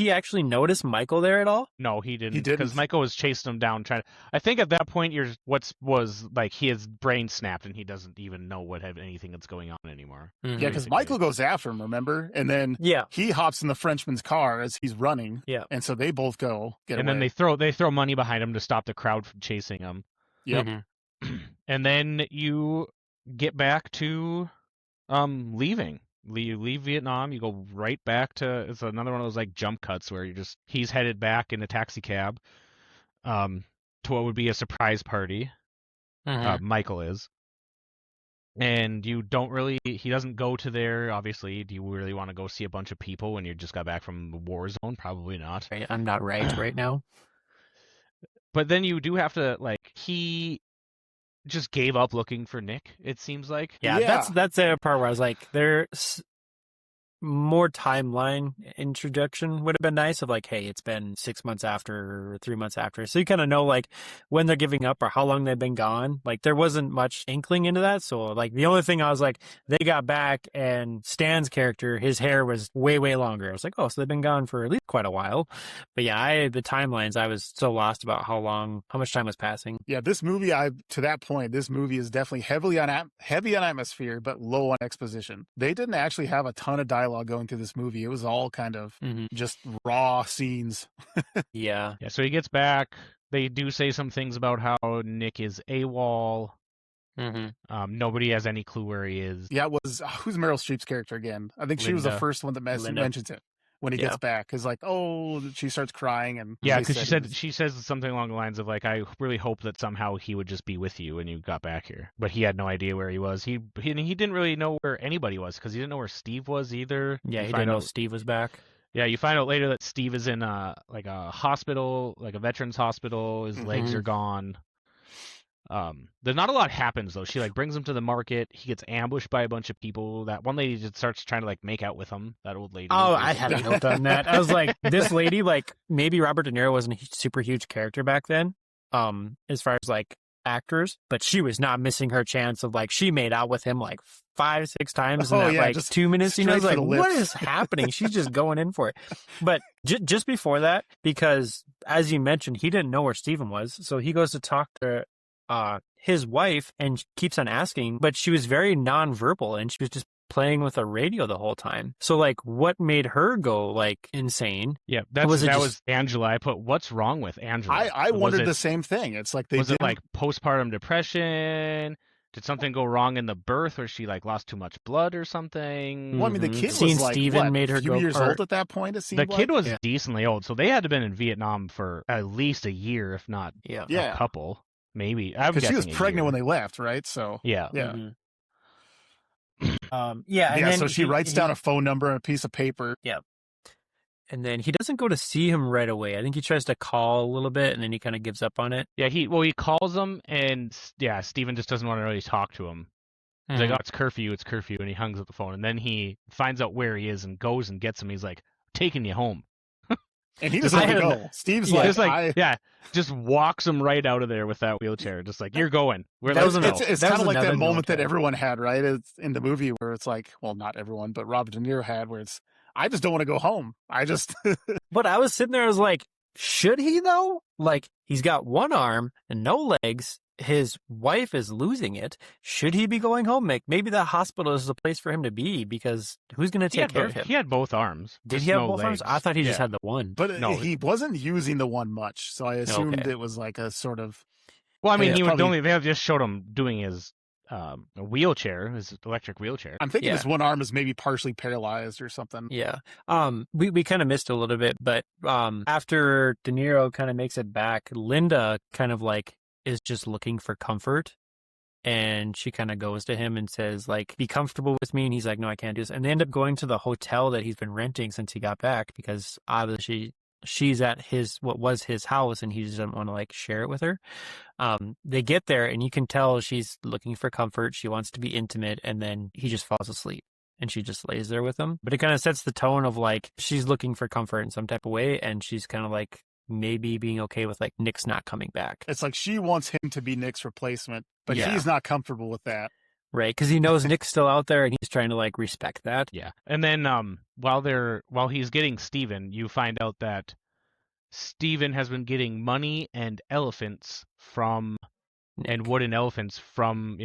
S3: actually notice Michael there at all?
S1: No, he didn't. Because Michael was chasing him down. I think at that point, was like his brain snapped and he doesn't even know anything that's going on anymore.
S2: Mm-hmm. Yeah, because Michael goes after him, remember? And then he hops in the Frenchman's car as he's running.
S3: Yeah.
S2: And so they both go get away.
S1: And then they throw money behind him to stop the crowd from chasing him.
S2: Yep.
S3: Mhm.
S1: And then you get back to leaving. You leave Vietnam, you go right back to, it's another one of those like jump cuts where he's headed back in a taxi cab to what would be a surprise party.
S3: Mhm.
S1: Michael is. And he doesn't go to there, obviously. Do you really want to go see a bunch of people when you just got back from the war zone? Probably not.
S3: Right, I'm not right now.
S1: But then you do have to, like, he just gave up looking for Nick, it seems like.
S3: Yeah,
S2: Yeah.
S3: that's the other part where I was like, there's more timeline introduction would have been nice of like, hey, it's been 6 months after or 3 months after. So you kind of know like when they're giving up or how long they've been gone. Like there wasn't much inkling into that. So like the only thing I was like, they got back and Stan's character, his hair was way, way longer. I was like, oh, so they've been gone for at least quite a while. But yeah, the timelines, I was so lost about how much time was passing.
S2: Yeah, this movie, to that point, this movie is definitely heavy on atmosphere, but low on exposition. They didn't actually have a ton of dialogue going through this movie. It was all kind of just raw scenes.
S3: Yeah.
S1: Yeah, so he gets back. They do say some things about how Nick is AWOL. Nobody has any clue where he is.
S2: Yeah, who's Meryl Streep's character again? I think she was the
S3: Linda.
S2: first one that mentions it when he gets back. Because like, oh, she starts crying and
S1: Yeah, because she says something along the lines of like, I really hope that somehow he would just be with you when you got back here. But he had no idea where he was. He didn't really know where anybody was because he didn't know where Steve was either.
S3: Yeah, he didn't know Steve was back.
S1: Yeah, you find out later that Steve is in a hospital, like a veterans hospital. His legs are gone. There's not a lot happens though. She like brings him to the market. He gets ambushed by a bunch of people. That one lady just starts trying to like make out with him. That old lady.
S3: Oh, I had a note on that. I was like, this lady, like maybe Robert De Niro wasn't a super huge character back then, as far as like actors, but she was not missing her chance of like she made out with him like 5-6 times in that like 2 minutes. You know, I was like, what is happening? She's just going in for it. But just before that, because as you mentioned, he didn't know where Steven was, so he goes to talk to his wife and keeps on asking, but she was very nonverbal and she was just playing with a radio the whole time. So like what made her go like insane?
S1: Yeah, that was Angela. I put, what's wrong with Angela?
S2: I wondered the same thing. It's like
S1: was it like postpartum depression? Did something go wrong in the birth where she like lost too much blood or something?
S2: Well, I mean, the kid was like
S3: Steven made her
S2: a few years old at that point. It seemed
S1: the kid was decently old, so they had to have been in Vietnam for at least a year, if not a couple. Maybe
S2: because she was pregnant when they left, right? So
S1: yeah.
S3: And then
S2: so she writes down a phone number on a piece of paper.
S3: Yeah, and then he doesn't go to see him right away. I think he tries to call a little bit, and then he kind of gives up on it.
S1: Yeah, he calls him, and Steven just doesn't want to really talk to him. He's like, oh, it's curfew, and he hangs up the phone, and then he finds out where he is and goes and gets him. He's like, taking you home.
S2: And he doesn't go. Steve's
S1: just walks him right out of there with that wheelchair. Just like, you're going.
S2: It's kind of like that moment that everyone had, right? It's in the movie where it's like, well, not everyone, but Robert De Niro had, where it's, I just don't want to go home.
S3: But I was sitting there, I was like, should he though? Like, he's got one arm and no legs. His wife is losing it. Should he be going home? Maybe the hospital is the place for him to be because who's going to take care of him?
S1: He had both arms.
S3: Did he have both arms? I thought he just had the one.
S2: But no, he wasn't using the one much, so I assumed it was like a sort of.
S1: Well, I mean, they have just showed him doing his wheelchair, his electric wheelchair.
S2: I'm thinking his one arm is maybe partially paralyzed or something.
S3: Yeah. We kind of missed a little bit, but after De Niro kind of makes it back, Linda kind of like is just looking for comfort, and she kind of goes to him and says like, be comfortable with me, and he's like, no, I can't do this. And they end up going to the hotel that he's been renting since he got back, because obviously she's at what was his house and he doesn't want to like share it with her. They get there and you can tell she's looking for comfort, she wants to be intimate, and then he just falls asleep and she just lays there with him. But it kind of sets the tone of like she's looking for comfort in some type of way, and she's kind of like maybe being okay with like Nick's not coming back.
S2: It's like she wants him to be Nick's replacement, but he's not comfortable with that.
S3: Right, because he knows Nick's still out there and he's trying to like respect that.
S1: Yeah. And then while he's getting Steven, you find out that Steven has been getting money and elephants from Nick. And wooden elephants from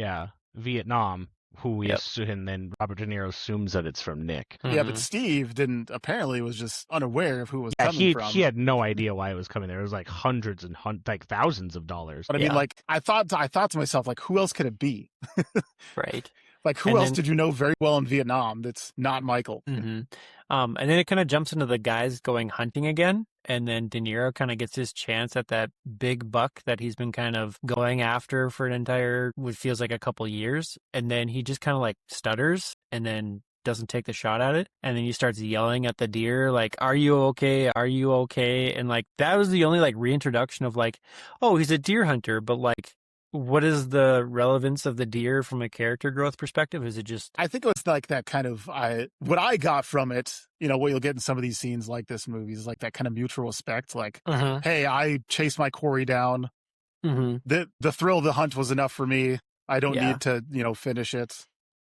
S1: Vietnam, who we
S3: Yep.
S1: assume, and then Robert De Niro assumes that it's from Nick.
S2: Yeah, but
S3: Mhm.
S2: Steve apparently was just unaware of who it was
S1: Yeah,
S2: coming from.
S1: he had no idea why it was coming there. It was like hundreds and like thousands of dollars.
S2: But I mean,
S3: Yeah.
S2: like, I thought to myself, like, who else could it be?
S3: Right.
S2: Like, who
S3: And
S2: else
S3: then-
S2: did you know very well in Vietnam that's not Michael?
S3: Mm-hmm. And then it kind of jumps into the guys going hunting again. And then De Niro kind of gets his chance at that big buck that he's been kind of going after for an entire, what feels like a couple years. And then he just kind of like stutters and then doesn't take the shot at it. And then he starts yelling at the deer, like, "Are you okay? Are you okay?" And like, that was the only like reintroduction of like, oh, he's a deer hunter. But like, what is the relevance of the deer from a character growth perspective? Is it just,
S2: I think it was like that kind of, what I got from it, what you'll get in some of these scenes like this movie is like that kind of mutual respect. Like, hey, I chased my quarry down.
S3: Mm-hmm.
S2: The thrill of the hunt was enough for me. I don't
S3: Yeah.
S2: need to, finish it.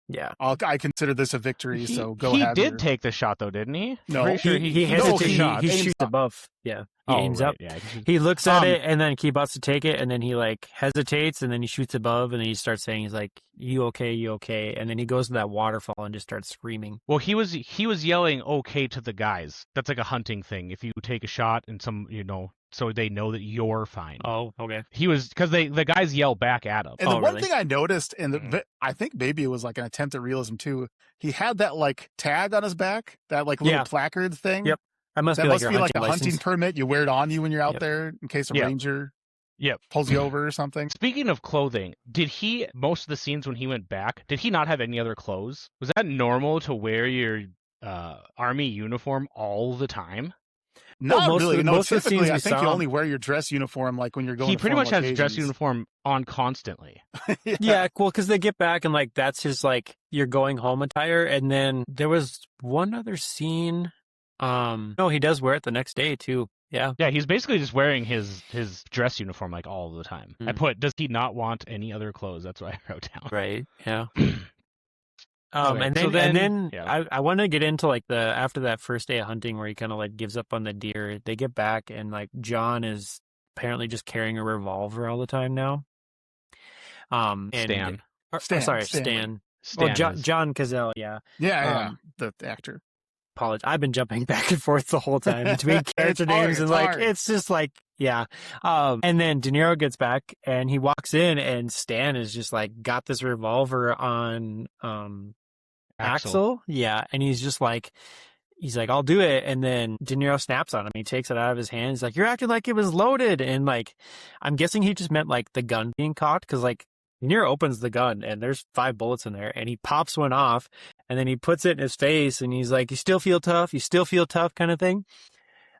S3: Yeah.
S2: I consider this a victory, so go
S1: he
S2: ahead.
S1: did take the shot though, didn't he?
S2: No.
S1: Pretty sure
S3: He
S1: took
S3: hesitates.
S1: the shot.
S3: He
S2: Aims
S3: shoots
S2: up.
S3: above. Yeah. He aims
S1: right,
S3: up.
S1: Yeah.
S3: He looks at it and then he about to take it and then he like hesitates and then he shoots above and then he starts saying, he's like, "You okay? You okay?" And then he goes to that waterfall and just starts screaming.
S1: Well, he was yelling okay to the guys. That's like a hunting thing. If you take a shot and some, so they know that you're fine.
S3: Oh, okay.
S1: He was, because the guys yell back at him.
S2: And the
S3: Oh,
S2: one
S3: really?
S2: thing I noticed, and I think maybe it was like an attempt at realism too, he had that like tag on his back, that like little
S3: Yeah.
S2: placard thing.
S3: Yep. That must
S2: That
S3: be like
S2: must
S3: your
S2: be like
S3: hunting
S2: a hunting
S3: license.
S2: permit. You wear it on you when you're out
S3: Yep.
S2: there in case a
S1: Yep.
S2: ranger
S1: Yep.
S2: pulls you over or something.
S1: Speaking of clothing, did he, most of the scenes when he went back, did he not have any other clothes? Was that normal to wear your army uniform all the time?
S2: Not
S3: most of
S2: really.
S3: the-
S2: No,
S3: most of the
S2: typically
S3: scenes
S2: I
S3: we
S2: think you
S3: saw-
S2: only wear your dress uniform like when you're going
S1: He
S2: to
S1: pretty much
S2: formal
S1: has dress
S2: occasions.
S1: uniform on constantly.
S3: Yeah, well, because they get back and like that's his like you're going home attire, and then there was one other scene. No, he does wear it the next day too. Yeah,
S1: Yeah, he's basically just wearing his dress uniform like all the time. I
S3: Hmm.
S1: put, does he not want any other clothes? That's what I wrote down.
S3: right. Yeah.
S1: Okay,
S3: And
S1: so
S3: then
S1: yeah.
S3: I want to get into like after that first day of hunting where he kind of like gives up on the deer. They get back and like John is apparently just carrying a revolver all the time now. And
S1: Stan.
S3: Stan.
S1: Stan
S3: John
S1: is-
S3: Cazale. Yeah.
S2: Yeah, the actor.
S3: Apologize. I've been jumping back and forth the whole time between character
S2: It's hard,
S3: names and
S2: it's
S3: like
S2: hard.
S3: it's just like yeah. And then De Niro gets back and he walks in and Stan is just like got this revolver on Axel. Yeah, and he's like, "I'll do it." And then De Niro snaps on him. He takes it out of his hand. He's like, "You're acting like it was loaded." And like, I'm guessing he just meant like the gun being cocked because like De Niro opens the gun and there's 5 bullets in there and he pops one off and then he puts it in his face and he's like, "You still feel tough? You still feel tough?" kind of thing.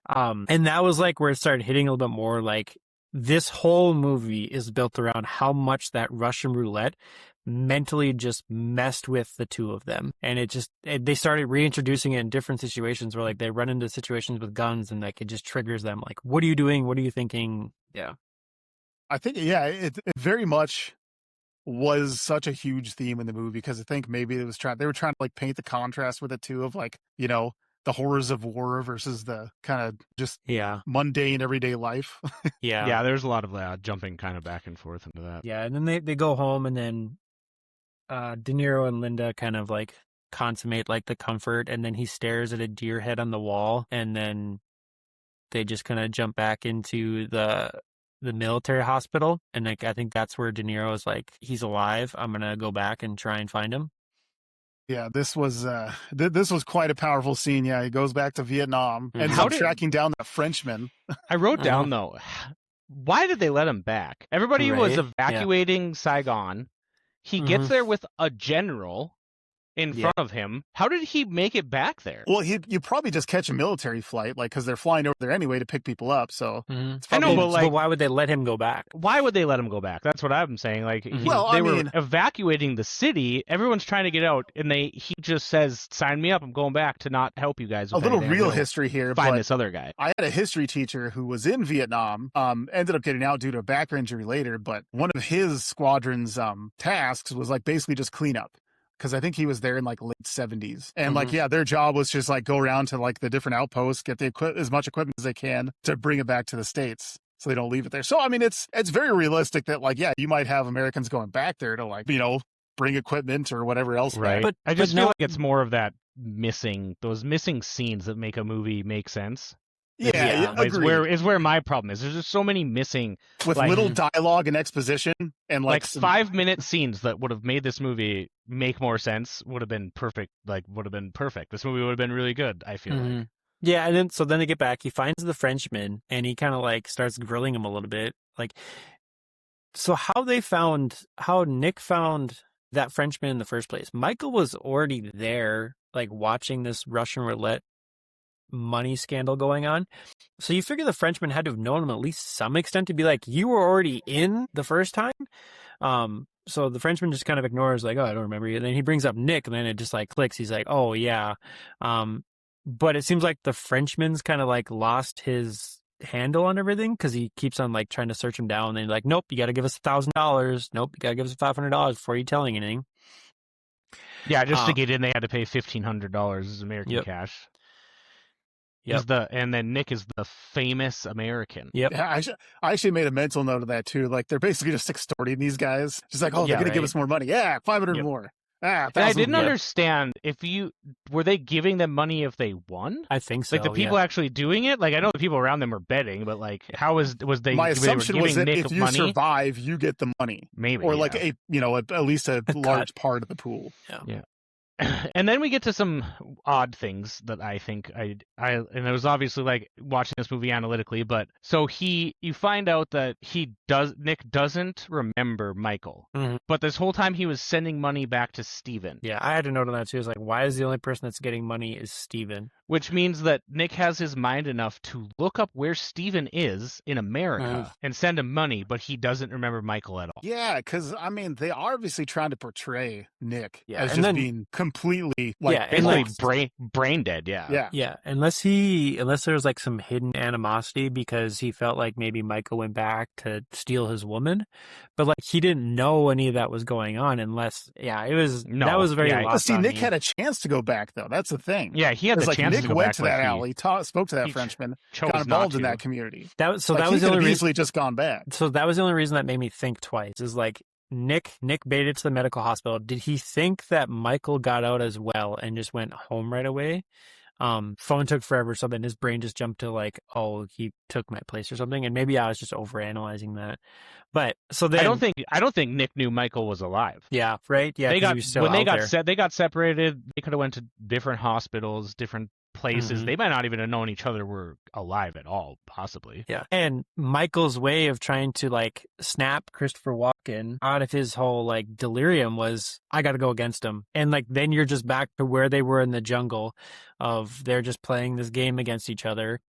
S3: And that was like where it started hitting a little bit more. Like this whole movie is built around how much that Russian roulette mentally just messed with the two of them, and they started reintroducing it in different situations where like they run into situations with guns and like it just triggers them like, what are you doing, what are you thinking? Yeah.
S2: I think, yeah, it very much was such a huge theme in the movie because I think maybe they were trying to like paint the contrast with it too of like, the horrors of war versus the kind of just mundane everyday life.
S1: Yeah, there's a lot of jumping kind of back and forth into that.
S3: Yeah, and then they go home and then De Niro and Linda kind of like consummate like the comfort, and then he stares at a deer head on the wall, and then they just kind of jump back into the military hospital, and like I think that's where De Niro is like, he's alive. I'm gonna go back and try and find him.
S2: Yeah, this was this was quite a powerful scene. Yeah, he goes back to Vietnam and
S1: How
S2: tracking down that Frenchman.
S1: I wrote down though, why did they let him back? Everybody was
S3: Right?
S1: evacuating Saigon. He gets there with a general in front of him. How did he make it back there?
S2: Well, you probably just catch a military flight, like because they're flying over there anyway to pick people up. So it's
S1: I know,
S2: probably,
S1: but like,
S3: why would they let him go back?
S1: why would they let him go back? That's what I'm saying. Like,
S2: Well,
S1: they
S2: I
S1: were
S2: mean-
S1: evacuating the city. Everyone's trying to get out, and he just says, "Sign me up. I'm going back to not help you guys."
S2: a
S1: With
S2: little
S1: anything. I'm
S2: real
S1: gonna
S2: history here.
S1: Find
S2: but
S1: this other guy.
S2: I had a history teacher who was in Vietnam, ended up getting out due to a back injury later, but one of his squadron's tasks was like basically just cleanup. Because I think he was there in like late 70s. And like, yeah, their job was just like go around to like the different outposts, get as much equipment as they can to bring it back to the States so they don't leave it there. So, I mean, it's very realistic that like, yeah, you might have Americans going back there to like, bring equipment or whatever else
S1: Right.
S2: back.
S1: I just
S3: but
S1: feel
S3: no-
S1: like it's more of that those missing scenes that make a movie make sense.
S2: Yeah,
S1: Is
S2: agreed.
S1: where my problem is. There's just so many missing
S2: With
S1: like-
S2: little dialogue and exposition and
S1: like
S2: some-
S1: 5-minute scenes that would have made this movie make more sense. Would have been perfect. This movie would have been really good, I feel like.
S3: Yeah, and then they get back. He finds the Frenchman, and he kind of like starts grilling him a little bit. Like, so how Nick found that Frenchman in the first place? Michael was already there, like watching this Russian roulette money scandal going on. So you figure the Frenchman had to have known him at least some extent to be like, you were already in the first time. So the Frenchman just kind of ignores, like, oh, I don't remember you. And then he brings up Nick, and then it just like clicks. He's like, oh yeah. But it seems like the Frenchman's kind of like lost his handle on everything because he keeps on like trying to search him down. And then like, nope, you got to give us $1,000. Nope, you got to give us $500 before you tell anything.
S1: Yeah, just to get in, they had to pay $1,500 as American cash.
S3: Yep.
S1: And then Nick is the famous American.
S3: Yep.
S2: Yeah, I actually made a mental note of that too. Like they're basically just extorting these guys. Just like, oh, they're gonna give us more money. Yeah, 500 more. Ah,
S1: And I
S2: 1,000
S1: didn't understand were they giving them money if they won?
S3: I think so.
S1: Like the people actually doing it? Like I know the people around them were betting, but like how was they?
S2: My assumption was that
S1: Nick
S2: if you
S1: money?
S2: survive, you get the money,
S1: Maybe,
S2: or like at least a large part of the pool.
S3: Yeah.
S1: And then we get to some odd things that I think and it was obviously like watching this movie analytically, but so you find out that Nick doesn't remember Michael, but this whole time he was sending money back to Steven.
S3: Yeah, I had to note on that too. It's like, why is the only person that's getting money is Steven?
S1: Which means that Nick has his mind enough to look up where Steven is in America and send him money, but he doesn't remember Michael at all.
S2: Yeah, because I mean, they are obviously trying to portray Nick as
S3: and
S2: just
S3: then,
S2: being completely like,
S1: and like brain dead.
S3: Yeah. Unless there was like some hidden animosity because he felt like maybe Michael went back to steal his woman, but like he didn't know any of that was going on unless that was very lost
S2: See,
S3: on
S2: Nick
S3: me.
S2: had a chance to go back though. That's the thing.
S1: Yeah, he had the chance
S2: Nick
S1: to go
S2: went
S1: back,
S2: to that alley, spoke to that Frenchman, got involved in that community.
S3: That was the
S2: he
S3: only
S2: could have
S3: reason.
S2: easily just gone back.
S3: So that was the only reason that made me think twice. Is like Nick made it to the medical hospital. Did he think that Michael got out as well and just went home right away? Phone took forever, so then his brain just jumped to like, oh, he took my place or something, and maybe I was just overanalyzing that. But so then
S1: I don't think Nick knew Michael was alive.
S3: Yeah, right. Yeah,
S1: they got separated. They could have went to different hospitals, different places. They might not even have known each other were alive at all, possibly.
S3: Yeah. And Michael's way of trying to like snap Christopher Walken out of his whole like delirium was, I got to go against him. And like then you're just back to where they were in the jungle of they're just playing this game against each other.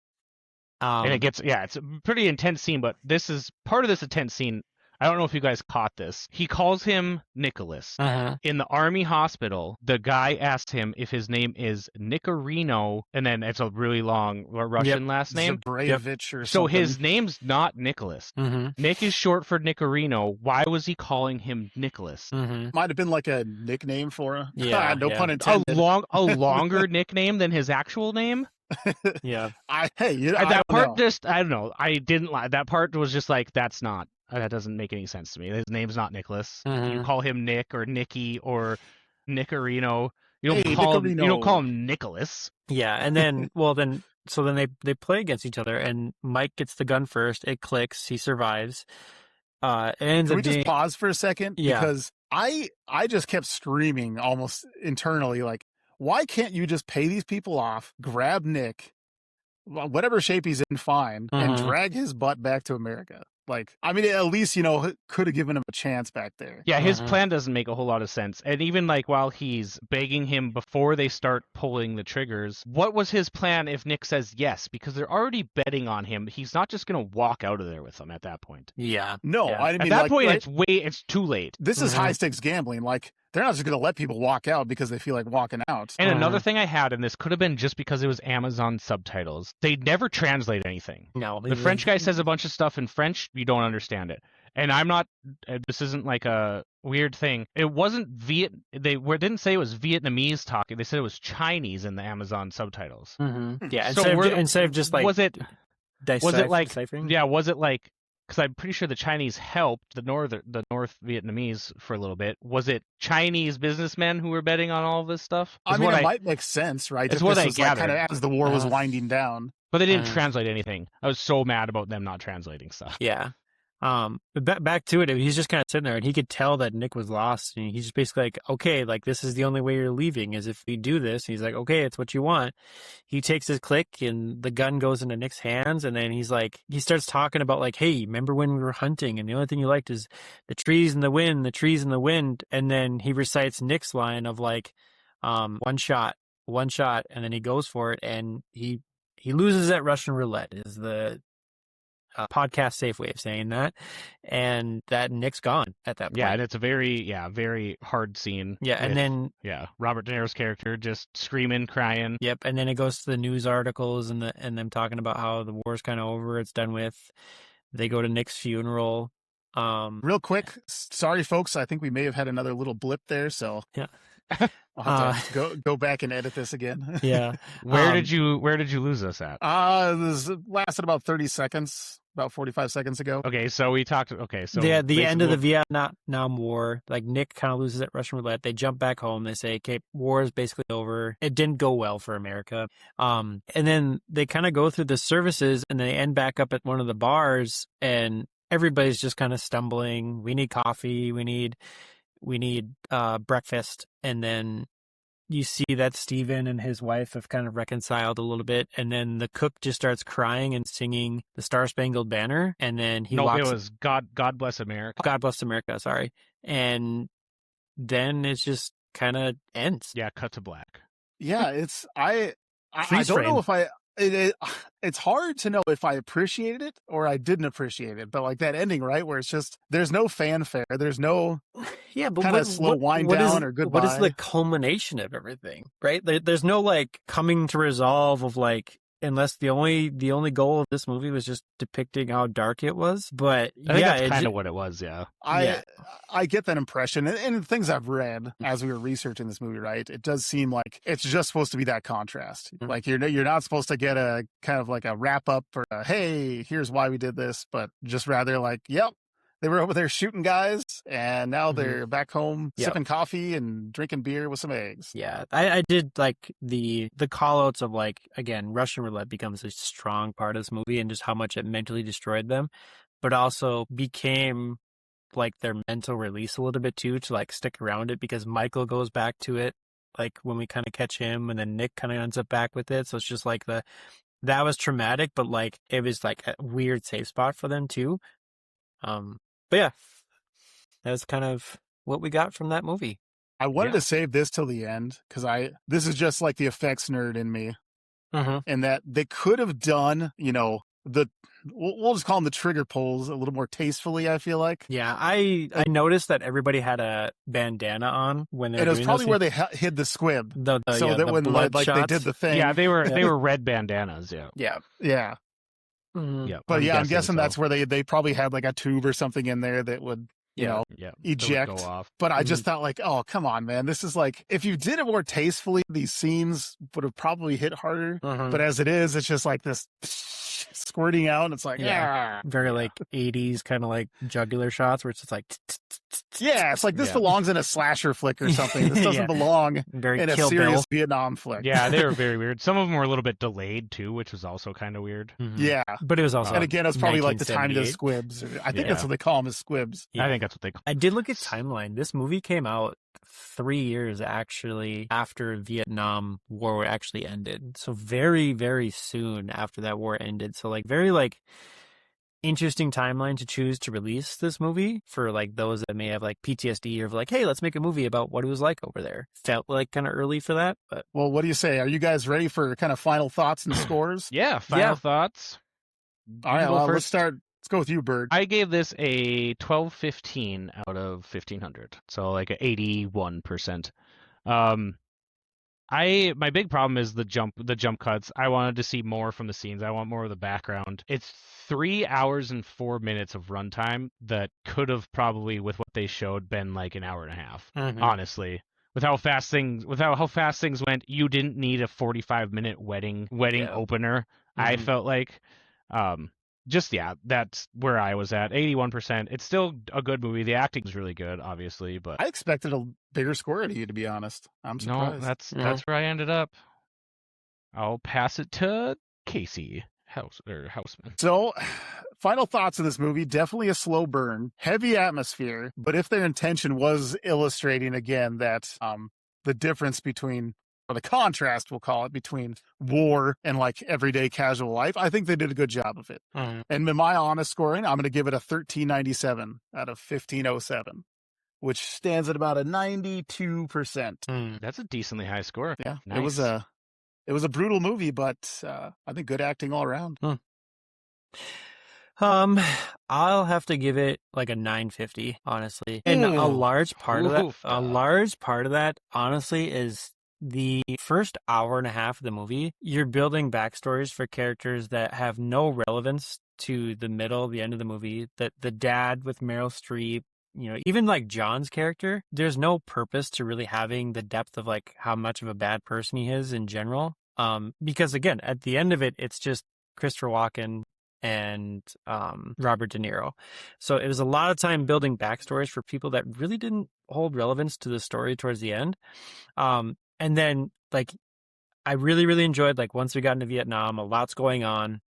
S1: And it's a pretty intense scene, but this is part of this intense scene. I don't know if you guys caught this. He calls him Nicholas. In the army hospital, the guy asked him if his name is Nicorino, and then it's a really long Russian last name.
S2: Zabrevich or something.
S1: So his name's not Nicholas. Nick is short for Nicorino. Why was he calling him Nicholas?
S2: Might have been like a nickname for him.
S3: Yeah,
S2: no pun intended.
S1: A longer nickname than his actual name?
S3: Yeah.
S2: I don't know.
S1: I didn't like that part. Was just like, that doesn't make any sense to me. His name's not Nicholas. You call him Nick or Nicky or Nicorino. You don't call him Nicholas.
S3: Yeah, and then they play against each other, and Mike gets the gun first. It clicks. He survives. Can we
S2: just pause for a second?
S3: Yeah.
S2: Because I just kept screaming almost internally, like, why can't you just pay these people off, grab Nick, whatever shape he's in, fine, and drag his butt back to America? Like, I mean, at least, could have given him a chance back there.
S1: Yeah, his plan doesn't make a whole lot of sense. And even like while he's begging him before they start pulling the triggers, what was his plan if Nick says yes? Because they're already betting on him. He's not just going to walk out of there with them at that point.
S3: Yeah.
S2: No,
S3: yeah.
S2: I mean,
S1: at that point, it's too late.
S2: This is high stakes gambling. Like, they're not just going to let people walk out because they feel like walking out.
S1: And another thing I had, and this could have been just because it was Amazon subtitles, they never translate anything.
S3: No.
S1: The French guy says a bunch of stuff in French, you don't understand it. And this isn't like a weird thing. It wasn't didn't say it was Vietnamese talking. They said it was Chinese in the Amazon subtitles.
S3: Yeah,
S1: So
S3: instead of just like...
S1: was it like
S3: deciphering?
S1: Yeah, was it like because I'm pretty sure the Chinese helped the North Vietnamese for a little bit. Was it Chinese businessmen who were betting on all of this stuff?
S2: I mean, it might make sense, right?
S1: It's
S2: If
S1: what
S2: this
S1: I
S2: was like kind
S1: gathered.
S2: of as the war was winding down.
S1: But they didn't translate anything. I was so mad about them not translating stuff.
S3: Yeah. But back to it, he's just kind of sitting there, and he could tell that Nick was lost, and he's just basically like, okay, like, this is the only way you're leaving, is if we do this. He's like, okay, it's what you want. He takes his click, and the gun goes into Nick's hands, and then he starts talking about, like, hey, remember when we were hunting, and the only thing you liked is the trees and the wind, and then he recites Nick's line of, like, one shot, and then he goes for it, and he loses at Russian roulette, is the podcast safe way of saying that, and that Nick's gone at that point.
S1: Yeah, and it's a very hard scene.
S3: Yeah, and then
S1: Robert De Niro's character just screaming, crying.
S3: Yep, and then it goes to the news articles and them talking about how the war's kind of over, it's done with. They go to Nick's funeral.
S2: Real quick, sorry folks, I think we may have had another little blip there, so
S3: yeah.
S2: I'll have to go back and edit this again.
S3: Yeah.
S1: Where did you lose us at?
S2: This lasted about 30 seconds, about 45 seconds ago.
S1: Okay, so we talked. Okay, so
S3: the end of the Vietnam War, like Nick kind of loses at Russian roulette. They jump back home. They say, "Okay, war is basically over." It didn't go well for America. And then they kind of go through the services, and they end back up at one of the bars, and everybody's just kind of stumbling. We need coffee. We need breakfast. And then you see that Steven and his wife have kind of reconciled a little bit, and then the cook just starts crying and singing the Star Spangled Banner, and then
S1: it was God Bless America.
S3: God Bless America, sorry. And then it just kind of ends.
S1: Yeah, cut to black.
S2: Yeah, I don't know if it's hard to know if I appreciated it or I didn't appreciate it, but like that ending, right, where it's just there's no fanfare, there's no
S3: but
S2: kind of slow wind down or goodbye.
S3: What is the culmination of everything, right? There's no like coming to resolve of like, unless the only goal of this movie was just depicting how dark it was. But
S1: I think that's kind of what it was. Yeah,
S2: I get that impression, and things I've read as we were researching this movie, right? It does seem like it's just supposed to be that contrast. Mm-hmm. Like you're not supposed to get a kind of like a wrap up or a, hey, here's why we did this, but just rather like, yep. They were over there shooting guys, and now they're back home sipping coffee and drinking beer with some eggs.
S3: Yeah, I did like the call-outs of, like, again, Russian roulette becomes a strong part of this movie and just how much it mentally destroyed them, but also became like their mental release a little bit too, to like stick around it, because Michael goes back to it, like when we kind of catch him, and then Nick kind of ends up back with it. So it's just like that was traumatic, but like it was like a weird safe spot for them too. But yeah, that's kind of what we got from that movie.
S2: I wanted to save this till the end because this is just like the effects nerd in me, and that they could have done, we'll just call them the trigger pulls a little more tastefully. I feel like.
S3: Yeah, I noticed that everybody had a bandana on when they.
S2: And it was probably where they hid the squib, so that when like they did the thing.
S1: Yeah, they were red bandanas. Yeah.
S3: Mm-hmm.
S1: Yeah,
S2: but I'm guessing that's where they probably had like a tube or something in there that would eject.
S1: Would go off.
S2: But I just thought like, oh come on, man, this is like if you did it more tastefully, these scenes would have probably hit harder. But as it is, it's just like this squirting out, and it's like
S3: very like 80s kind of like jugular shots where it's just like
S2: it's like this belongs in a slasher flick or something. This doesn't belong in a serious Vietnam flick.
S1: Yeah, they were very weird. Some of them were a little bit delayed too, which was also kind of weird.
S2: Yeah,
S3: but it was also
S2: and again, it's probably like the time of the squibs. I think that's what they call them, is squibs.
S1: I think that's what they call.
S3: I did look at timeline. This movie came out 3 years actually after Vietnam War actually ended. So very, very soon after that war ended. So like very like interesting timeline to choose to release this movie for like those that may have like PTSD or like, hey, let's make a movie about what it was like over there. Felt like kind of early for that, but
S2: well, what do you say? Are you guys ready for kind of final thoughts and scores?
S1: Final thoughts.
S2: All right, well, let's start. Let's go with you, Bird.
S1: I gave this a 12/15 out of 1,500, so like an 81%. My big problem is the jump cuts. I wanted to see more from the scenes. I want more of the background. It's 3 hours and 4 minutes of runtime that could have probably, with what they showed, been like an hour and a half. Honestly, with how fast things went, you didn't need a 45-minute wedding opener. I felt like. that's where I was at. 81%. It's still a good movie. The acting's really good, obviously, but
S2: I expected a bigger score out of you, to be honest. I'm
S1: no,
S2: surprised.
S1: that's where I ended up. I'll pass it to Casey Houseman.
S2: So, final thoughts on this movie. Definitely a slow burn, heavy atmosphere. But if their intention was illustrating again that the difference between, or the contrast, we'll call it, between war and like everyday casual life, I think they did a good job of it.
S3: Mhm.
S2: And in my honest scoring, I'm going to give it a 1397 out of 1507, which stands at about a 92%.
S1: That's a decently high score.
S2: Yeah,
S1: Nice.
S2: it was a brutal movie, but I think good acting all around.
S3: I'll have to give it like a 950, honestly. And a large part of that, honestly, is the first hour and a half of the movie. You're building backstories for characters that have no relevance to the middle, the end of the movie. That the dad with Meryl Streep, even like John's character, there's no purpose to really having the depth of like how much of a bad person he is in general. Because again, at the end of it, it's just Christopher Walken and Robert De Niro. So it was a lot of time building backstories for people that really didn't hold relevance to the story towards the end. And then like I really, really enjoyed like once we got into Vietnam, a lot's going on.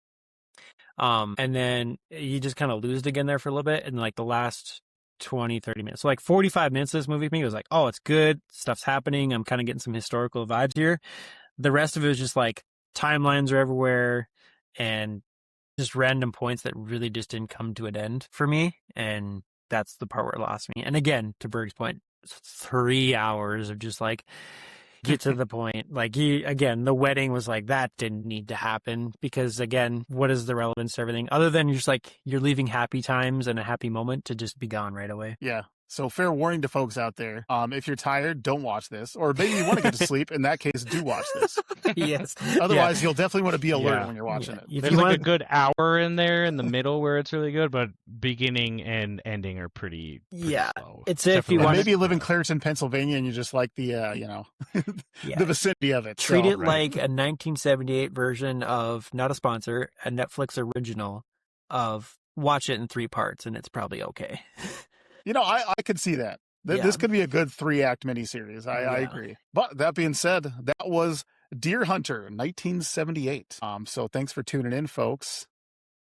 S3: And then you just kind of lose it again there for a little bit. And like the last 20, 30 minutes. So like 45 minutes of this movie for me was like, oh, it's good. Stuff's happening. I'm kind of getting some historical vibes here. The rest of it was just like timelines are everywhere and just random points that really just didn't come to an end for me. And that's the part where it lost me. And again, to Berg's point, 3 hours of just like, get to the point. Like the wedding was like, that didn't need to happen because again, what is the relevance to everything other than you're just like, you're leaving happy times and a happy moment to just be gone right away.
S2: Yeah. So fair warning to folks out there. If you're tired, don't watch this. Or maybe you want to get to sleep. In that case, do watch this.
S3: Yes.
S2: Otherwise, you'll definitely want to be alert when you're watching it.
S1: There's like a good hour in there in the middle where it's really good, but beginning and ending are pretty slow.
S3: It's if you want.
S2: Maybe you live in Clareton, Pennsylvania, and you just like the the vicinity of it.
S3: Treat it like a 1978 version of, not a sponsor, a Netflix original of watch it in 3 parts, and it's probably okay.
S2: I could see that. This could be a good 3-act miniseries. I agree. But that being said, that was Deer Hunter, 1978. So thanks for tuning in, folks.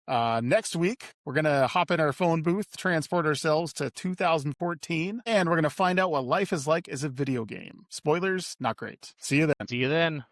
S2: Next week, we're going to hop in our phone booth, transport ourselves to 2014, and we're going to find out what life is like as a video game. Spoilers, not great. See you then.
S1: See you then.